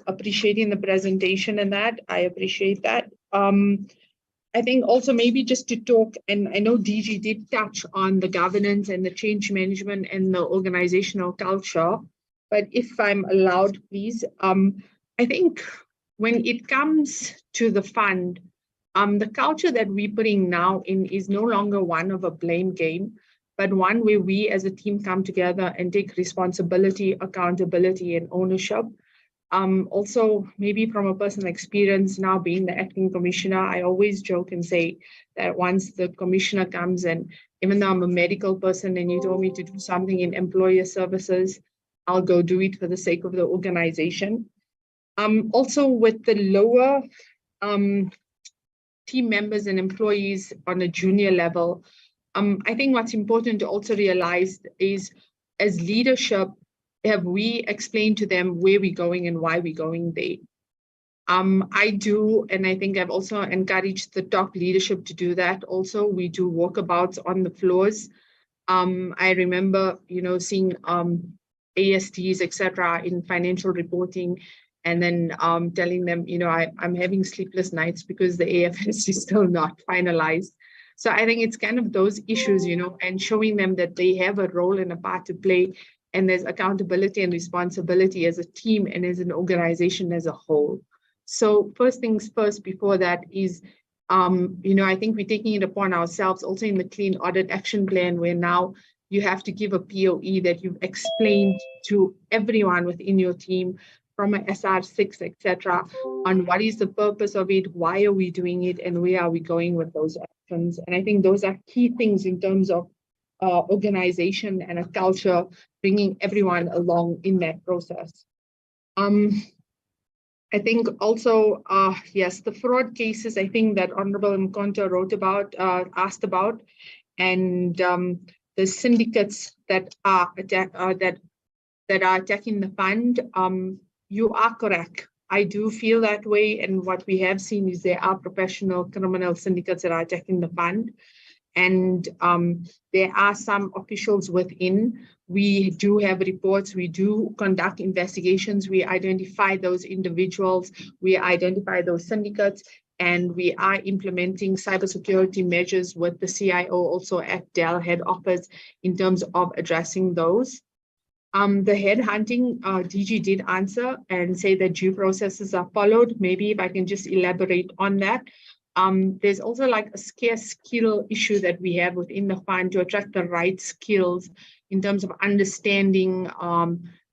appreciating the presentation and that. I appreciate that. I think also maybe just to talk, and I know DG did touch on the governance and the change management and the organizational culture, but if I'm allowed, please, I think when it comes to the fund, the culture that we're putting now in is no longer one of a blame game, but one where we as a team come together and take responsibility, accountability, and ownership. Also, maybe from a personal experience now being the acting commissioner, I always joke and say that once the commissioner comes, and even though I'm a medical person and you told me to do something in employer services, I'll go do it for the sake of the organization. Also with the lower team members and employees on a junior level, I think what's important to also realize is, as leadership, have we explained to them where we're going and why we're going there? I do, and I think I've also encouraged the top leadership to do that. Also, we do walkabouts on the floors. I remember, seeing ASTs, etc., in financial reporting, and then telling them, I'm having sleepless nights because the AFS is still not finalized. So I think it's kind of those issues, and showing them that they have a role and a part to play, and there's accountability and responsibility as a team and as an organization as a whole. So first things first, before that is, I think we're taking it upon ourselves also in the clean audit action plan, where now you have to give a POE that you've explained to everyone within your team from an SR6, etc., on what is the purpose of it, why are we doing it, and where are we going with those actions. And I think those are key things in terms of organization and a culture, bringing everyone along in that process. I think also, yes, the fraud cases, I think that Honorable Mkonto asked about, and the syndicates that are attacking the fund, you are correct. I do feel that way, and what we have seen is there are professional criminal syndicates that are attacking the fund. And there are some officials within. We do have reports, we do conduct investigations, we identify those individuals, we identify those syndicates, and we are implementing cybersecurity measures with the CIO also at Dell head office in terms of addressing those. The headhunting, DG did answer and say that due processes are followed. Maybe if I can just elaborate on that. there's also like a scarce skill issue that we have within the fund to attract the right skills in terms of understanding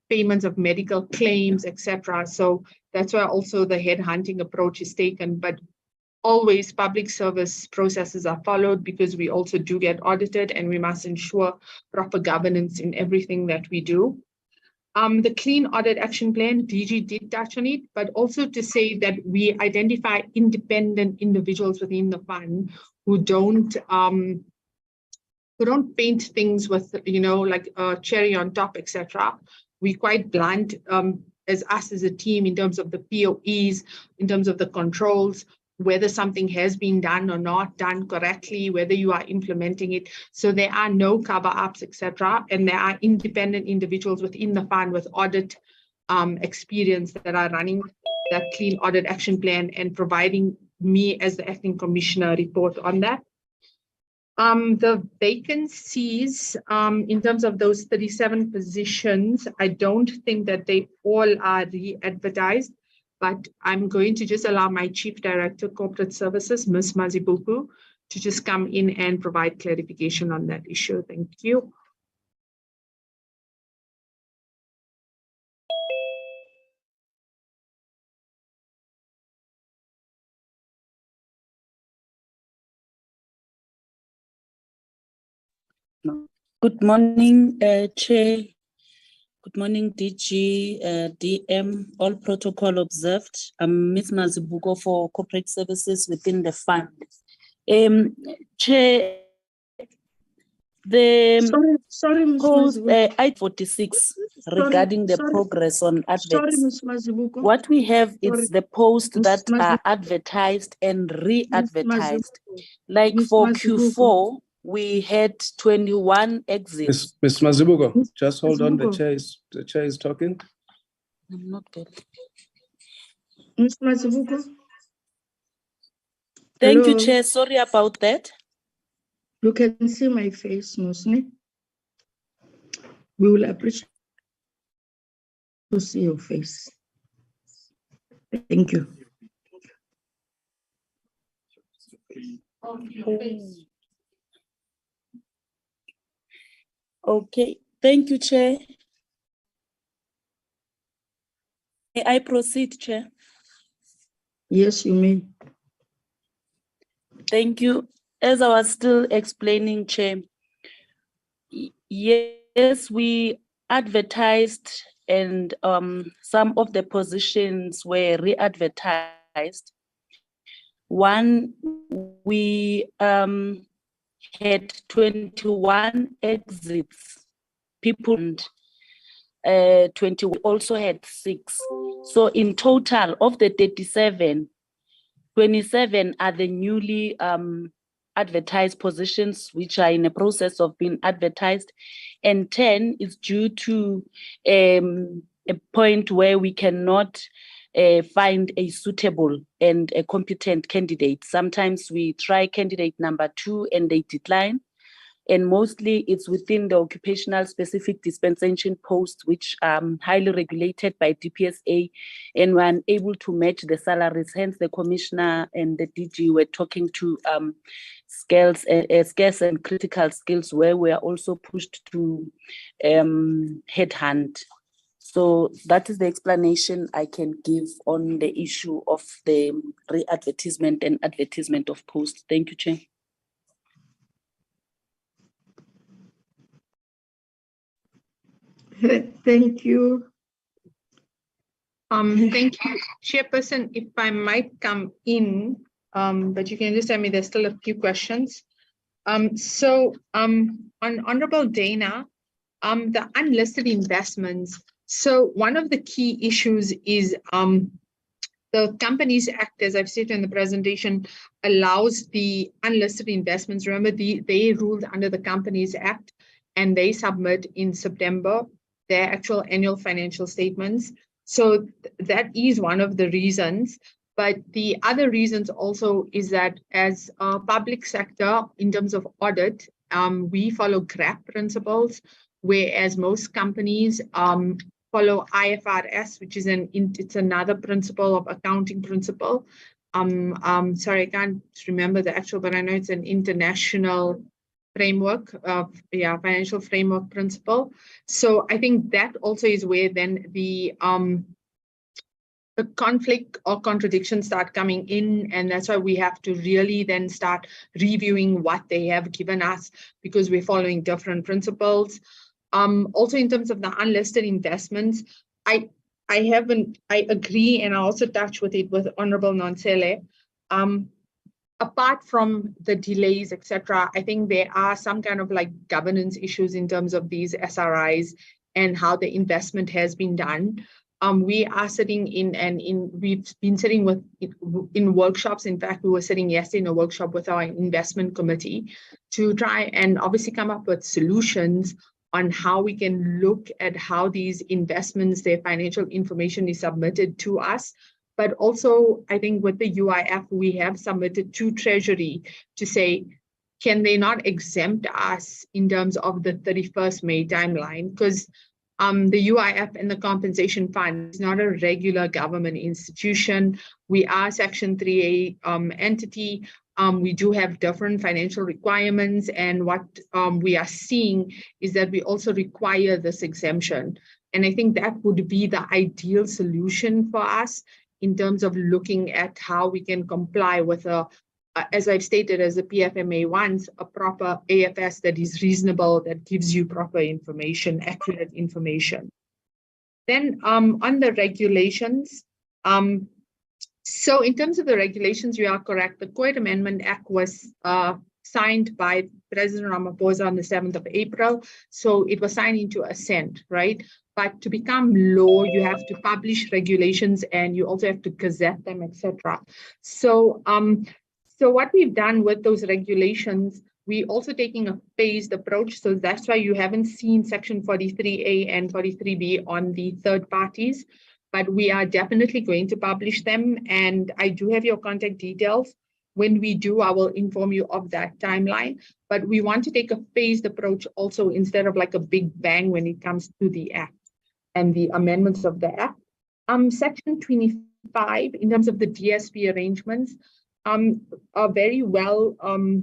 payments of medical claims, etc. So that's why also the headhunting approach is taken. But always public service processes are followed because we also do get audited and we must ensure proper governance in everything that we do. The clean audit action plan, DG did touch on it, but also to say that we identify independent individuals within the fund who don't paint things with, like a cherry on top, etc. We quite blunt as us as a team in terms of the POEs, in terms of the controls, whether something has been done or not done correctly, whether you are implementing it. So there are no cover-ups, etc. And there are independent individuals within the fund with audit experience that are running that clean audit action plan and providing me as the acting commissioner report on that. The vacancies, in terms of those 37 positions, I don't think that they all are re-advertised, but I'm going to just allow my Chief Director, Corporate Services, Ms. Mazibuko, to just come in and provide clarification on that issue. Thank you. Good morning, Chair. Good morning, DG, DM, all protocol observed. I'm Ms. Mazibuko for Corporate Services within the fund. Chair, the sorry, Ms. post Mazibuko. I-46 regarding the progress on adverts. Sorry, Ms. Mazibuko. What we have is the posts Ms. that Mazibuko. are advertised and re-advertised. Mazibuko. Like Ms. for Mazibuko. Q4, we had 21 exits. Ms. Mazibuko, just hold on. Mazibuko. The chair is talking. I'm not good. Ms. Mazibuko. Thank you, Hello. Chair. Sorry about that. You can see my face, mostly. We will appreciate to see your face. Thank you. Okay. Thank you, Chair. May I proceed, Chair? Yes, you may. Thank you. As I was still explaining, Chair, yes, we advertised and some of the positions were re-advertised. One, we had 21 exits, people, and 20, we also had 6. So in total of the 37, 27 are the newly advertised positions which are in a process of being advertised, and 10 is due to a point where we cannot find a suitable and a competent candidate. Sometimes we try candidate number 2 and they decline. And mostly it's within the occupational specific dispensation post, which are highly regulated by DPSA, and we're unable to match the salaries. Hence, the commissioner and the DG were talking to skills, scarce and critical skills, where we are also pushed to headhunt. So that is the explanation I can give on the issue of the re-advertisement and advertisement of posts. Thank you, Chair. Thank you. Thank you, Chairperson. If I might come in, but you can just tell me there's still a few questions. On Honorable Dana, the unlisted investments. So one of the key issues is the Companies Act, as I've said in the presentation, allows the unlisted investments. Remember, they ruled under the Companies Act, and they submit in September their actual annual financial statements. So that is one of the reasons. But the other reasons also is that as a public sector, in terms of audit, we follow GRAP principles, whereas most companies follow IFRS, which is it's another principle of accounting principle. sorry, I can't remember the actual, but I know it's an international framework of, yeah, financial framework principle. So I think that also is where then the conflict or contradictions start coming in, and that's why we have to really then start reviewing what they have given us, because we're following different principles. Also in terms of the unlisted investments, I agree, and I also touch with it with Honorable Nonsele. Apart from the delays, etc., I think there are some kind of like governance issues in terms of these SRIs and how the investment has been done. We are sitting we've been sitting with in workshops. In fact, we were sitting yesterday in a workshop with our investment committee to try and obviously come up with solutions on how we can look at how these investments, their financial information is submitted to us. But also, I think with the UIF, we have submitted to Treasury to say, can they not exempt us in terms of the 31st May timeline? Because the UIF and the Compensation Fund is not a regular government institution. We are Section 3A entity. We do have different financial requirements, and what we are seeing is that we also require this exemption. And I think that would be the ideal solution for us in terms of looking at how we can comply with as I've stated, as the PFMA wants, a proper AFS that is reasonable, that gives you proper information, accurate information. Then on the regulations, so in terms of the regulations, you are correct. The COIT Amendment Act was signed by President Ramaphosa on the 7th of April. So it was signed into assent, right? But to become law, you have to publish regulations and you also have to gazette them, etc. So, so what we've done with those regulations, we're also taking a phased approach. So that's why you haven't seen Section 43A and 43B on the third parties, but we are definitely going to publish them. And I do have your contact details. When we do, I will inform you of that timeline. But we want to take a phased approach also, instead of like a big bang when it comes to the Act and the amendments of the Act. Section 25, in terms of the DSP arrangements, a very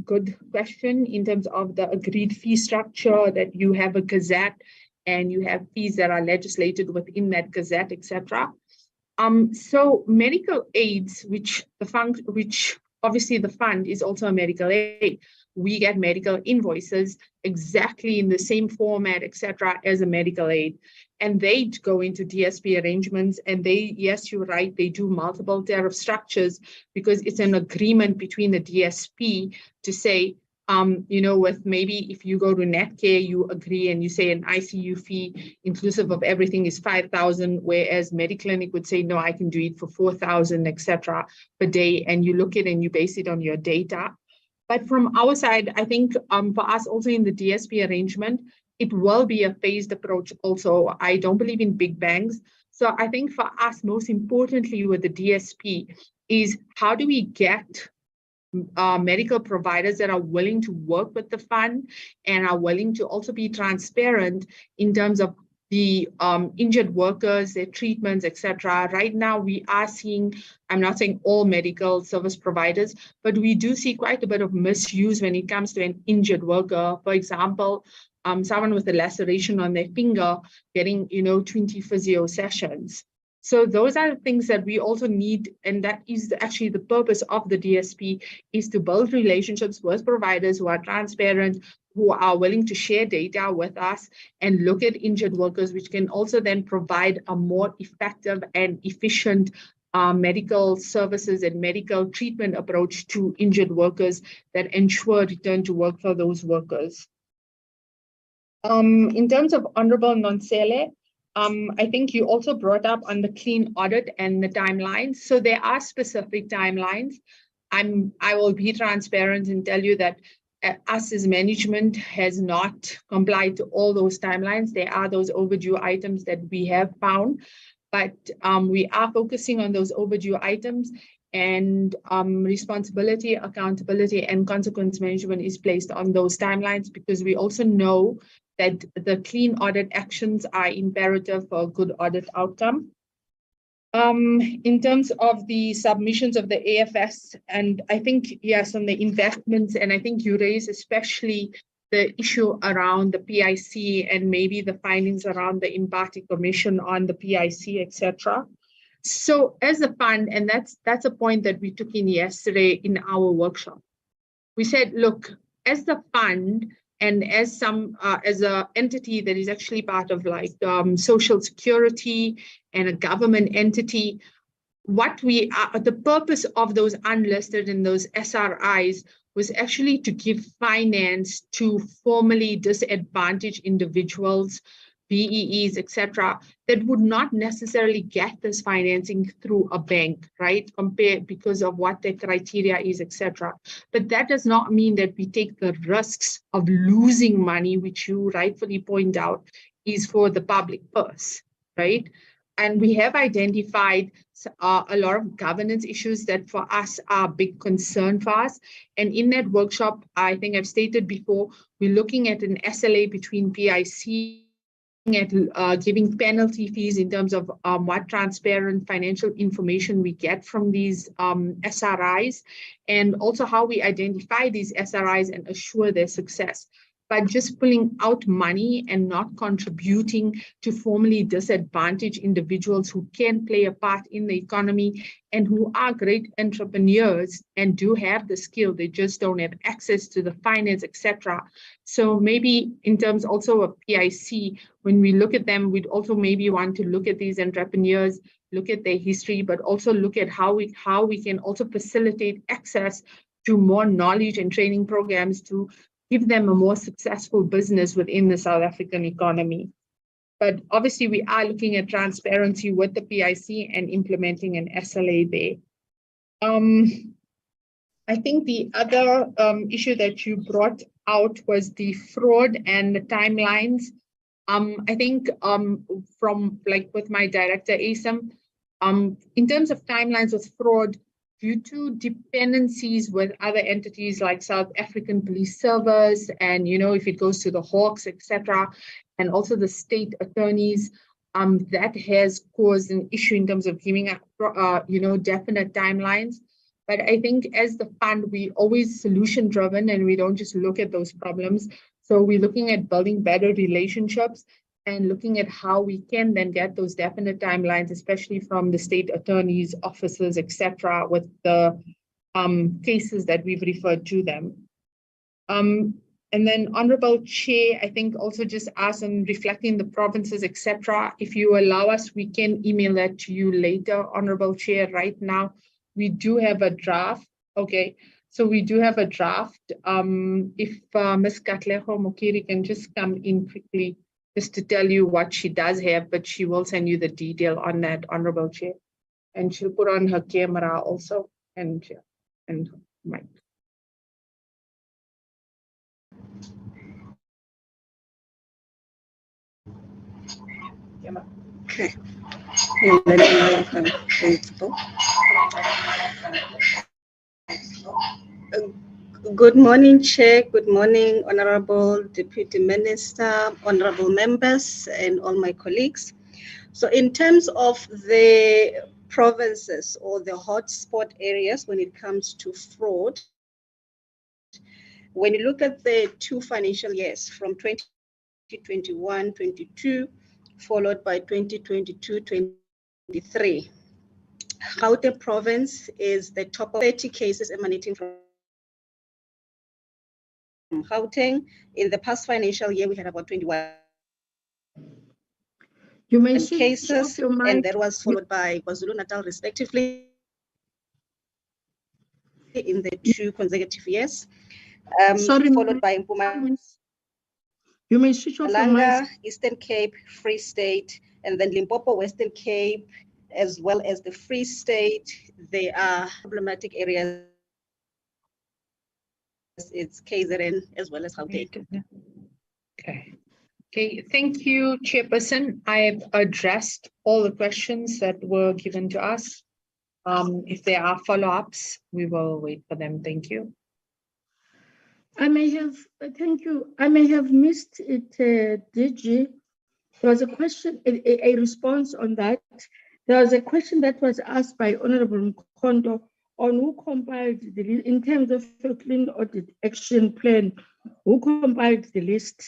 good question in terms of the agreed fee structure, that you have a gazette and you have fees that are legislated within that gazette, etc. So medical aids, which obviously the fund is also a medical aid. We get medical invoices exactly in the same format, etc., as a medical aid. And they go into DSP arrangements, and they, yes, you're right, they do multiple tariff structures because it's an agreement between the DSP to say, you know, with maybe if you go to Netcare, you agree and you say an ICU fee inclusive of everything is 5,000, whereas Mediclinic would say, no, I can do it for 4,000, etc. per day. And you look at it and you base it on your data. But from our side, I think for us also in the DSP arrangement, it will be a phased approach also. I don't believe in big bangs. So I think for us, most importantly with the DSP is how do we get medical providers that are willing to work with the fund and are willing to also be transparent in terms of the injured workers, their treatments, etc. Right now, we are seeing, I'm not saying all medical service providers, but we do see quite a bit of misuse when it comes to an injured worker. For example, someone with a laceration on their finger getting, 20 physio sessions. So those are the things that we also need, and that is actually the purpose of the DSP, is to build relationships with providers who are transparent, who are willing to share data with us and look at injured workers, which can also then provide a more effective and efficient medical services and medical treatment approach to injured workers that ensure return to work for those workers. In terms of Honorable Nonsele, I think you also brought up on the clean audit and the timelines. So there are specific timelines. I will be transparent and tell you that us as management has not complied to all those timelines. There are those overdue items that we have found, but we are focusing on those overdue items, and responsibility, accountability, and consequence management is placed on those timelines, because we also know that the clean audit actions are imperative for a good audit outcome. In terms of the submissions of the AFS, and I think, yes, on the investments, and I think you raise especially the issue around the PIC and maybe the findings around the Mbati Commission on the PIC, etc. So as a fund, and that's a point that we took in yesterday in our workshop, we said, look, as the fund and as a entity that is actually part of like social security and a government entity, what we are, the purpose of those unlisted and those SRIs was actually to give finance to formerly disadvantaged individuals, BEEs, etc., that would not necessarily get this financing through a bank, right? Because of what their criteria is, etc. But that does not mean that we take the risks of losing money, which you rightfully point out is for the public purse, right? And we have identified a lot of governance issues that for us are a big concern for us. And in that workshop, I think I've stated before, we're looking at an SLA between PIC, at giving penalty fees in terms of what transparent financial information we get from these SRIs, and also how we identify these SRIs and assure their success. But just pulling out money and not contributing to formerly disadvantaged individuals who can play a part in the economy and who are great entrepreneurs and do have the skill, they just don't have access to the finance, etc. So maybe in terms also of PIC, when we look at them, we'd also maybe want to look at these entrepreneurs, look at their history, but also look at how we can also facilitate access to more knowledge and training programs to give them a more successful business within the South African economy. But obviously we are looking at transparency with the PIC and implementing an SLA there. I think the other issue that you brought out was the fraud and the timelines. I think from like with my director, ASIM, in terms of timelines with fraud, due to dependencies with other entities like South African Police Service, and if it goes to the Hawks, etc., and also the state attorneys, that has caused an issue in terms of giving definite timelines. But I think as the fund, we always solution driven and we don't just look at those problems. So we're looking at building better relationships and looking at how we can then get those definite timelines, especially from the state attorneys, offices, etc., with the cases that we've referred to them. And then Honorable Chair, I think also just ask on reflecting the provinces, etc. If you allow us, we can email that to you later, Honorable Chair. Right now, we do have a draft. Okay, so we do have a draft. If Ms. Katlego Mokiri can just come in quickly, just to tell you what she does have, but she will send you the detail on that, Honorable Chair. And she'll put on her camera also, and mic. Okay. Let me know if I'm comfortable. Good morning, Chair. Good morning, Honorable Deputy Minister, honorable members, and all my colleagues. So in terms of the provinces or the hotspot areas when it comes to fraud, when you look at the 2 financial years from 2021-22, followed by 2022-23, Gauteng province is the top of 30 cases emanating from Gauteng. In the past financial year, we had about 21 cases, and that was followed by KwaZulu-Natal, respectively, in the 2 consecutive years. Followed by Mpumalanga, you may switch off your mic. Eastern Cape, Free State, and then Limpopo, Western Cape, as well as the Free State. They are problematic areas. It's KZN as well as Gauteng. Okay, thank you, Chairperson. I have addressed all the questions that were given to us. If there are follow-ups, we will wait for them. Thank you. Thank you. I may have missed it, DG. There was a question, a response on that. There was a question that was asked by Honorable Mkondo on who compiled the list in terms of a clean audit action plan. Who compiled the list?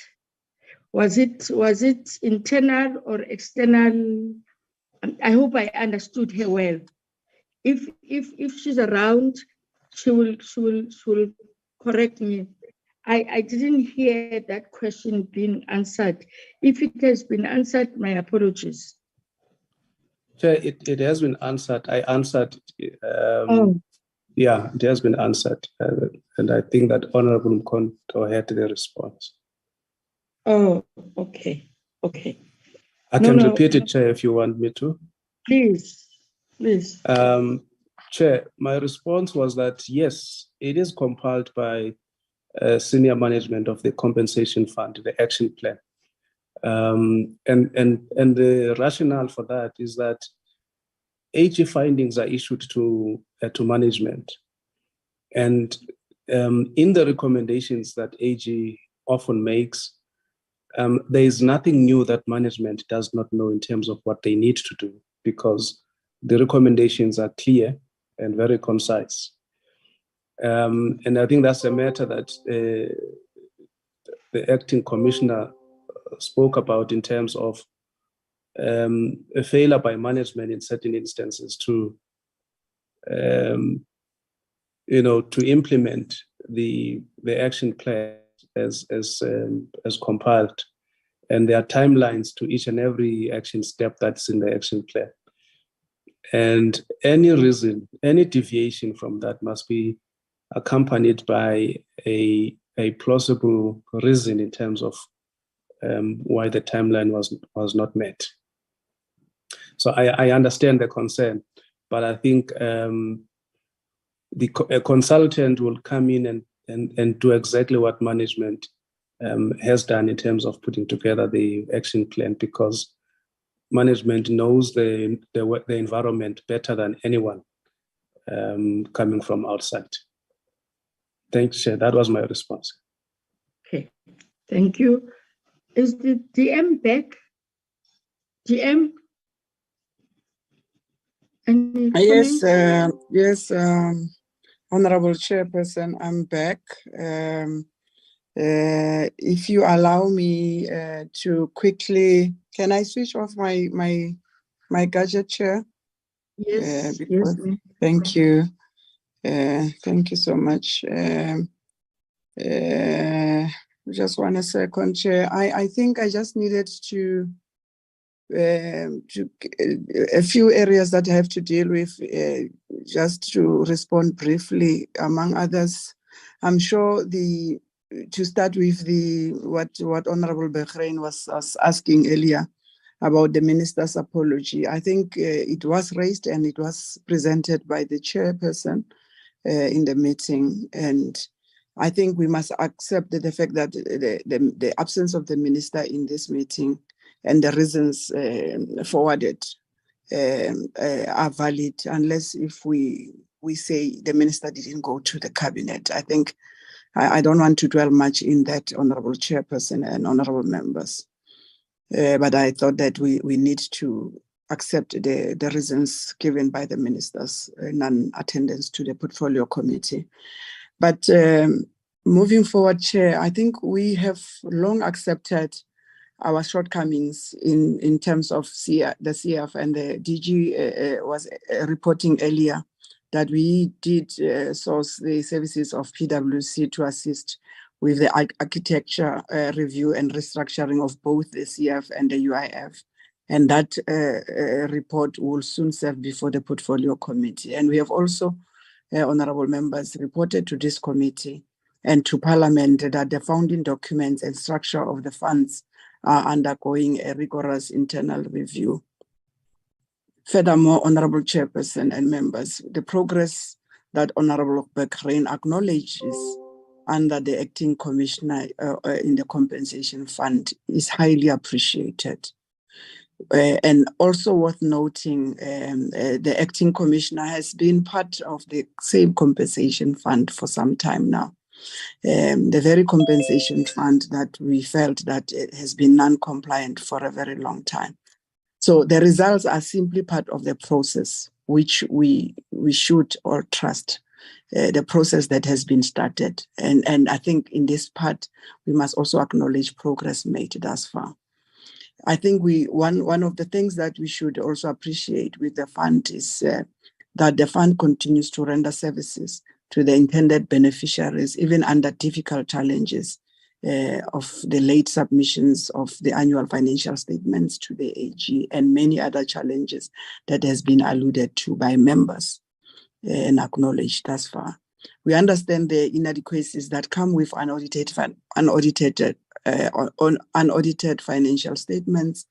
Was it internal or external? I hope I understood her well. If she's around, she will correct me. I didn't hear that question being answered. If it has been answered, my apologies. Chair, it has been answered. I answered. Oh. Yeah, it has been answered. And I think that Honorable Mkondo had the response. Oh, okay. Okay. I can repeat it, Chair, if you want me to. Please. Chair, my response was that yes, it is compiled by senior management of the compensation fund, the action plan. And the rationale for that is that AG findings are issued to management. And in the recommendations that AG often makes, there is nothing new that management does not know in terms of what they need to do, because the recommendations are clear and very concise. And I think that's a matter that the acting commissioner spoke about in terms of a failure by management in certain instances to implement the action plan as compiled, and there are timelines to each and every action step that's in the action plan. And any deviation from that must be accompanied by a plausible reason in terms of why the timeline was not met. So I understand the concern, but I think a consultant will come in and do exactly what management has done in terms of putting together the action plan, because management knows the environment better than anyone coming from outside. Thanks, Chair. That was my response. Okay, thank you. Is the DM back? DM? Yes, yes, Honorable Chairperson, I'm back. If you allow me to quickly, can I switch off my gadget, Chair? Yes, Because, yes, ma'am. thank you. Thank you so much. Just 1 second, Chair. I think I just needed to a few areas that I have to deal with, just to respond briefly, among others. I'm sure to start with what Honorable Bahrain was asking earlier about the minister's apology. I think it was raised and it was presented by the chairperson in the meeting, and I think we must accept the fact that the absence of the minister in this meeting and the reasons forwarded are valid, unless if we say the minister didn't go to the cabinet. I think I don't want to dwell much in that, Honorable Chairperson and honorable members. But I thought that we need to accept the reasons given by the minister's non-attendance to the portfolio committee. But moving forward, Chair, I think we have long accepted our shortcomings in terms of the CF, and the DG was reporting earlier that we did source the services of PwC to assist with the architecture review and restructuring of both the CF and the UIF. And that report will soon serve before the portfolio committee. And we have also, honorable members, reported to this committee and to Parliament that the founding documents and structure of the funds are undergoing a rigorous internal review. Furthermore, Honorable Chairperson and members, the progress that Honorable Bahrain acknowledges under the acting commissioner in the compensation fund is highly appreciated. And also worth noting, the acting commissioner has been part of the same compensation fund for some time now. The very compensation fund that we felt that it has been non-compliant for a very long time. So the results are simply part of the process, which we should all trust, the process that has been started. And I think in this part, we must also acknowledge progress made thus far. I think one of the things that we should also appreciate with the fund is that the fund continues to render services to the intended beneficiaries, even under difficult challenges of the late submissions of the annual financial statements to the AG and many other challenges that has been alluded to by members and acknowledged thus far. We understand the inadequacies that come with unaudited financial statements,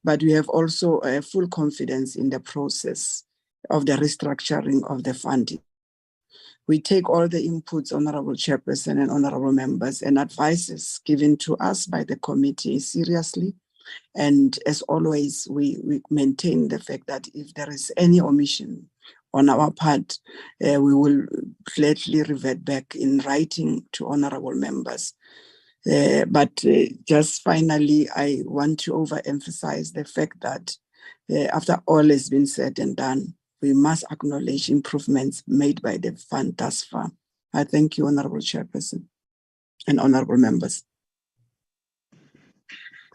but we have also full confidence in the process of the restructuring of the fund. We take all the inputs, Honorable Chairperson and Honorable Members, and advices given to us by the committee seriously. And as always, we maintain the fact that if there is any omission on our part, we will gladly revert back in writing to Honorable Members. But just finally, I want to overemphasize the fact that after all has been said and done, we must acknowledge improvements made by the fund thus far. I thank you, Honorable Chairperson and Honorable Members.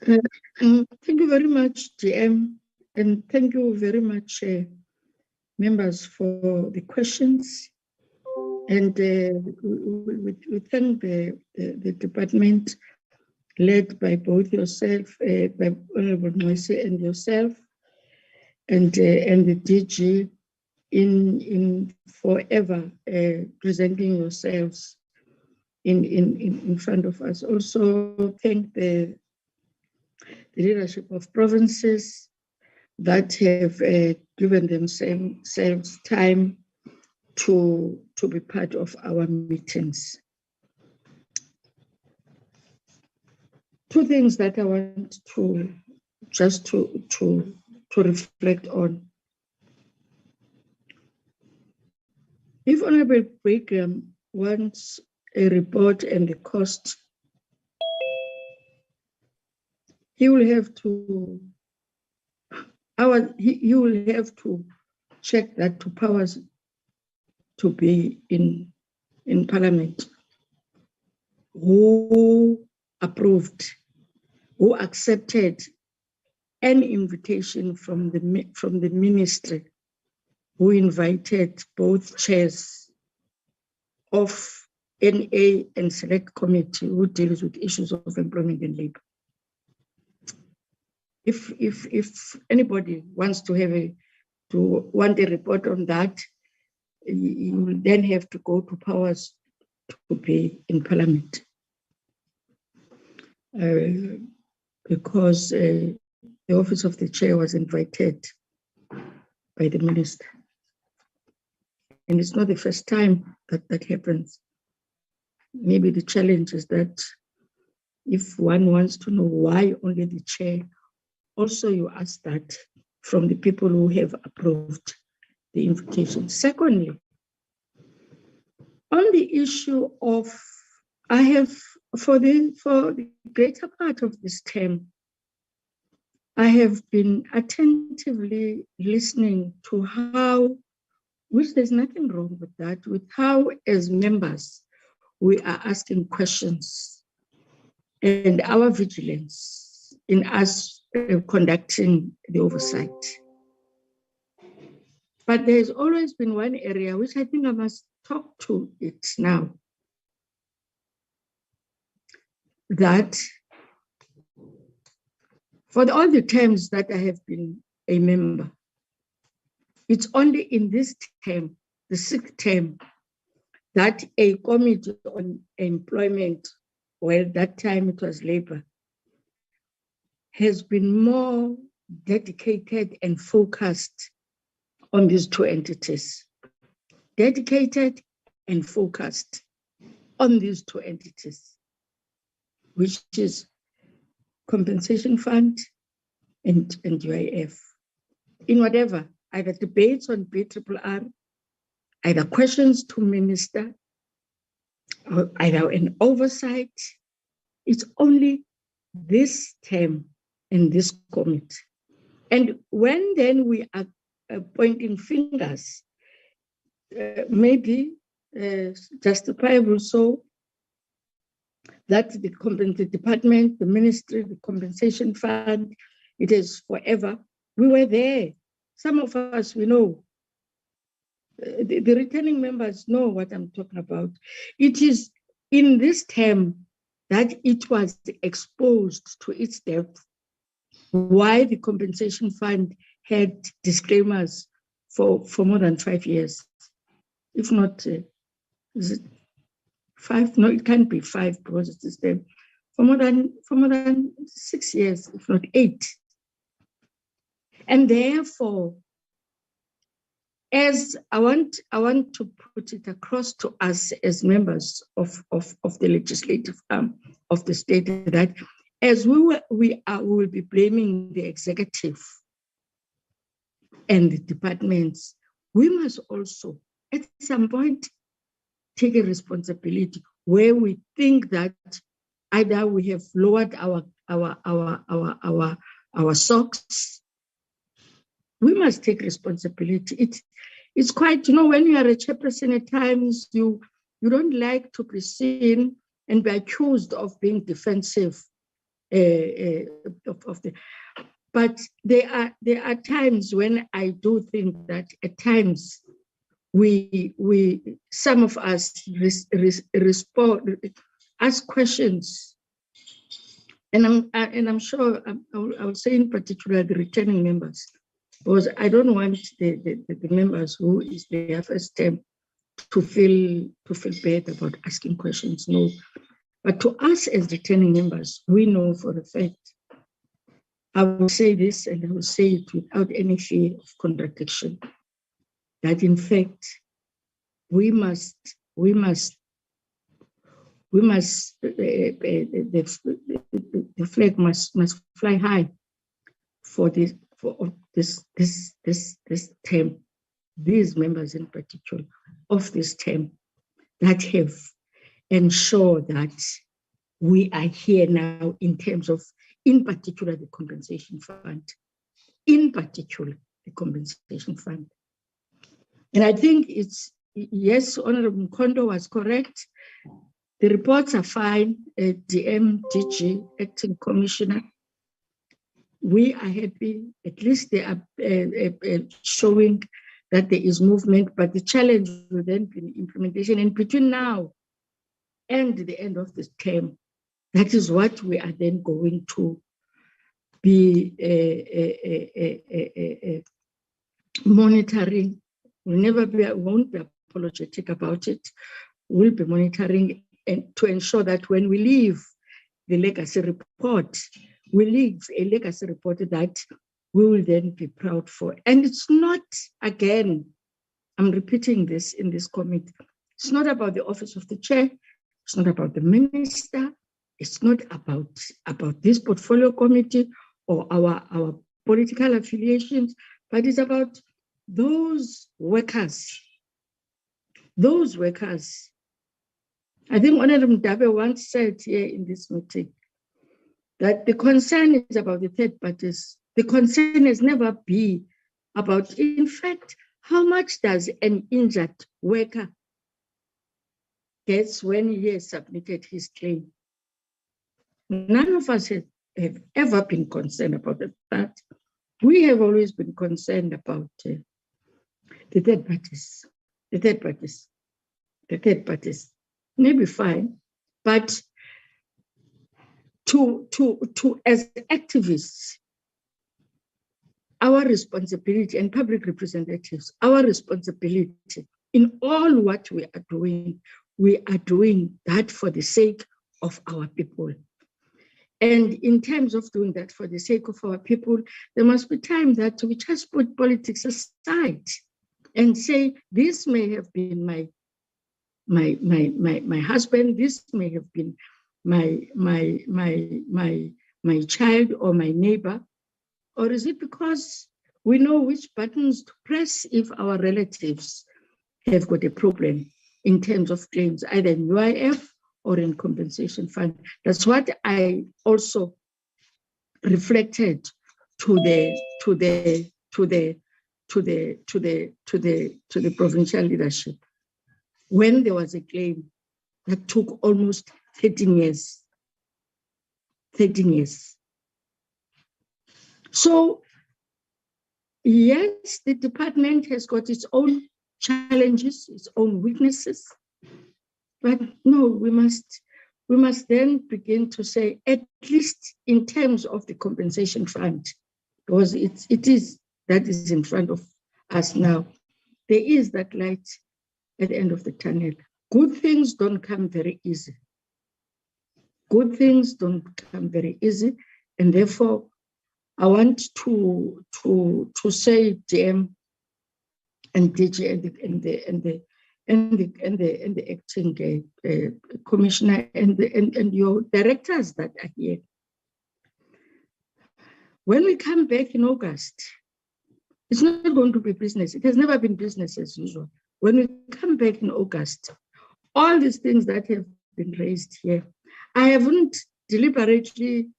Thank you very much, GM, and thank you very much, members, for the questions. And we thank the department led by both yourself, by Honorable Moise and yourself, and the DG in forever presenting yourselves in front of us. Also thank the leadership of provinces that have given themselves time to be part of our meetings. Two things that I want to just to reflect on. If Honorable Brigham wants a report and the cost, he will have to check that to powers to be in Parliament. Who approved, who accepted an invitation from the ministry, who invited both chairs of NA and Select Committee who deals with issues of employment and labor. If anybody wants to want a report on that, you will then have to go to powers to be in Parliament. Because the office of the chair was invited by the minister. And it's not the first time that happens. Maybe the challenge is that if one wants to know why only the chair, also you ask that from the people who have approved the invitation. Secondly, on the issue of, I have, for the greater part of this term, I have been attentively listening to how, which there's nothing wrong with that, with how as members we are asking questions and our vigilance in us conducting the oversight. But there's always been one area which I think I must talk to it now, that for all the terms that I have been a member, it's only in this term, the 6th term, that a committee on employment, well, that time it was labor, has been more dedicated and focused on these two entities. Dedicated and focused on these two entities, which is compensation fund and UIF. In whatever, either debates on BRRR, either questions to minister, or either an oversight, it's only this term in this committee And when then we are pointing fingers, maybe justifiable so, that the department, the ministry, the compensation fund, it is forever. We were there. Some of us, we know. The returning members know what I'm talking about. It is in this term that it was exposed to its depth why the compensation fund had disclaimers for more than 5 years. If not, is it 5? No, it can't be 5 because it's the same. For more than 6 years, if not 8. And therefore, as I want to put it across to us as members of the legislative arm of the state, that as we will be blaming the executive and the departments, we must also at some point take a responsibility where we think that either we have lowered our socks. We must take responsibility. It's quite, when you are a chairperson at times, you don't like to be seen and be accused of being defensive but there are times when I do think that at times some of us respond, ask questions, and I'm sure I will say in particular the returning members, because I don't want the members who is their first term to feel bad about asking questions. No, but to us as returning members, we know for a fact. I will say this, and I will say it without any fear of contradiction, that in fact the flag must fly high for this term, these members in particular of this term that have ensured that we are here now in terms of, in particular, the compensation fund. In particular, the compensation fund. And I think it's, yes, Honorable Mkondo was correct. The reports are fine. DM, DG, Acting Commissioner. We are happy. At least they are showing that there is movement, but the challenge will then be the implementation. And between now and the end of this term, that is what we are then going to be monitoring. Won't be apologetic about it. We'll be monitoring and to ensure that when we leave the legacy report, we leave a legacy report that we will then be proud for. And it's not, again, I'm repeating this in this committee, it's not about the office of the chair, it's not about the minister, it's not about this portfolio committee or our political affiliations, but it's about those workers. Those workers. I think Honorable Mdabe once said here in this meeting that the concern is about the third parties. The concern has never been about, in fact, how much does an injured worker get when he has submitted his claim? None of us have ever been concerned about that. We have always been concerned about the third parties. The third parties. The third parties. Maybe fine, but to as activists, our responsibility, and public representatives, our responsibility in all what we are doing that for the sake of our people. And in terms of doing that for the sake of our people, there must be time that we just put politics aside and say, this may have been my husband, this may have been my child or my neighbor, or is it because we know which buttons to press if our relatives have got a problem in terms of claims, either in UIF or in compensation fund? That's what I also reflected to the provincial leadership when there was a claim that took almost 13 years. 13 years. So, yes, the department has got its own challenges, its own weaknesses, but no, we must then begin to say, at least in terms of the compensation fund, because it is that is in front of us now, there is that light at the end of the tunnel. Good things don't come very easy. Good things don't come very easy, and therefore I want to say DM and DG and the acting commissioner and your directors that are here. When we come back in August, it's not going to be business. It has never been business as usual. When we come back in August, all these things that have been raised here, I haven't deliberately,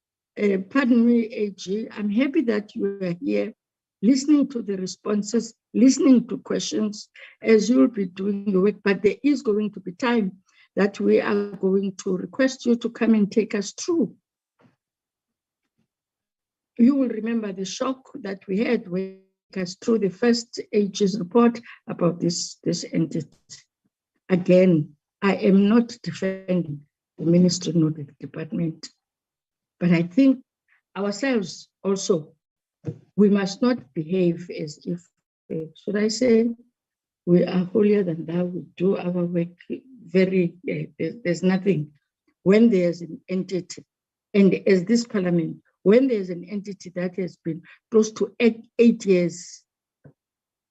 pardon me, AG, I'm happy that you are here listening to the responses, listening to questions as you'll be doing your work, but there is going to be time that we are going to request you to come and take us through. You will remember the shock that we had when us through the first AG's report about this entity. Again, I am not defending the ministry nor the department, but I think ourselves also, we must not behave as if, should I say, we are holier than thou, we do our work very, there's nothing. When there's an entity, and as this parliament, when there's an entity that has been close to eight years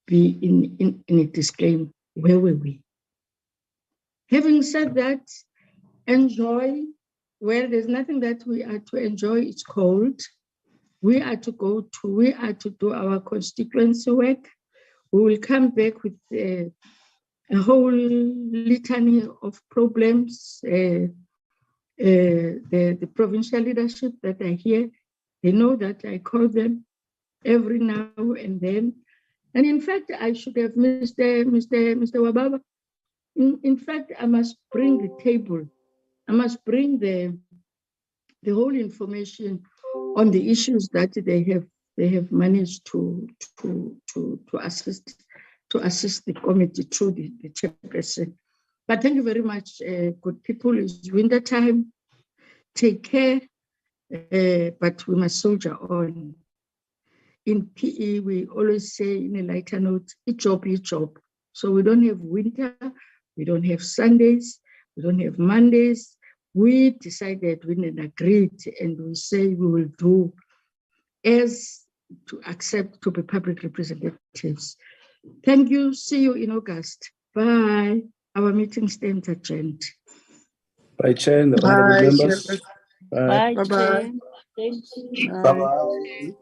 be in a disclaimer, where were we? Having said that, enjoy. Where there's nothing that we are to enjoy, it's cold. We are to do our constituency work. We will come back with a whole litany of problems. The provincial leadership that are here, they know that I call them every now and then. And in fact, I should have Mr. Wababa. In fact, I must bring the table. I must bring the whole information on the issues that they have managed to assist the committee through the chairperson. But thank you very much, good people. It's winter time. Take care, but we must soldier on. In PE, we always say in a lighter note, each job. So we don't have winter, we don't have Sundays, we don't have Mondays. We decided, we agreed, and we say we will do as to accept to be public representatives. Thank you. See you in August. Bye. Our meeting stands adjourned. Bye, Chair and the honorable Bye, members. Chair. Bye. Bye, Bye-bye. Chair. Thank you. Bye. Bye-bye.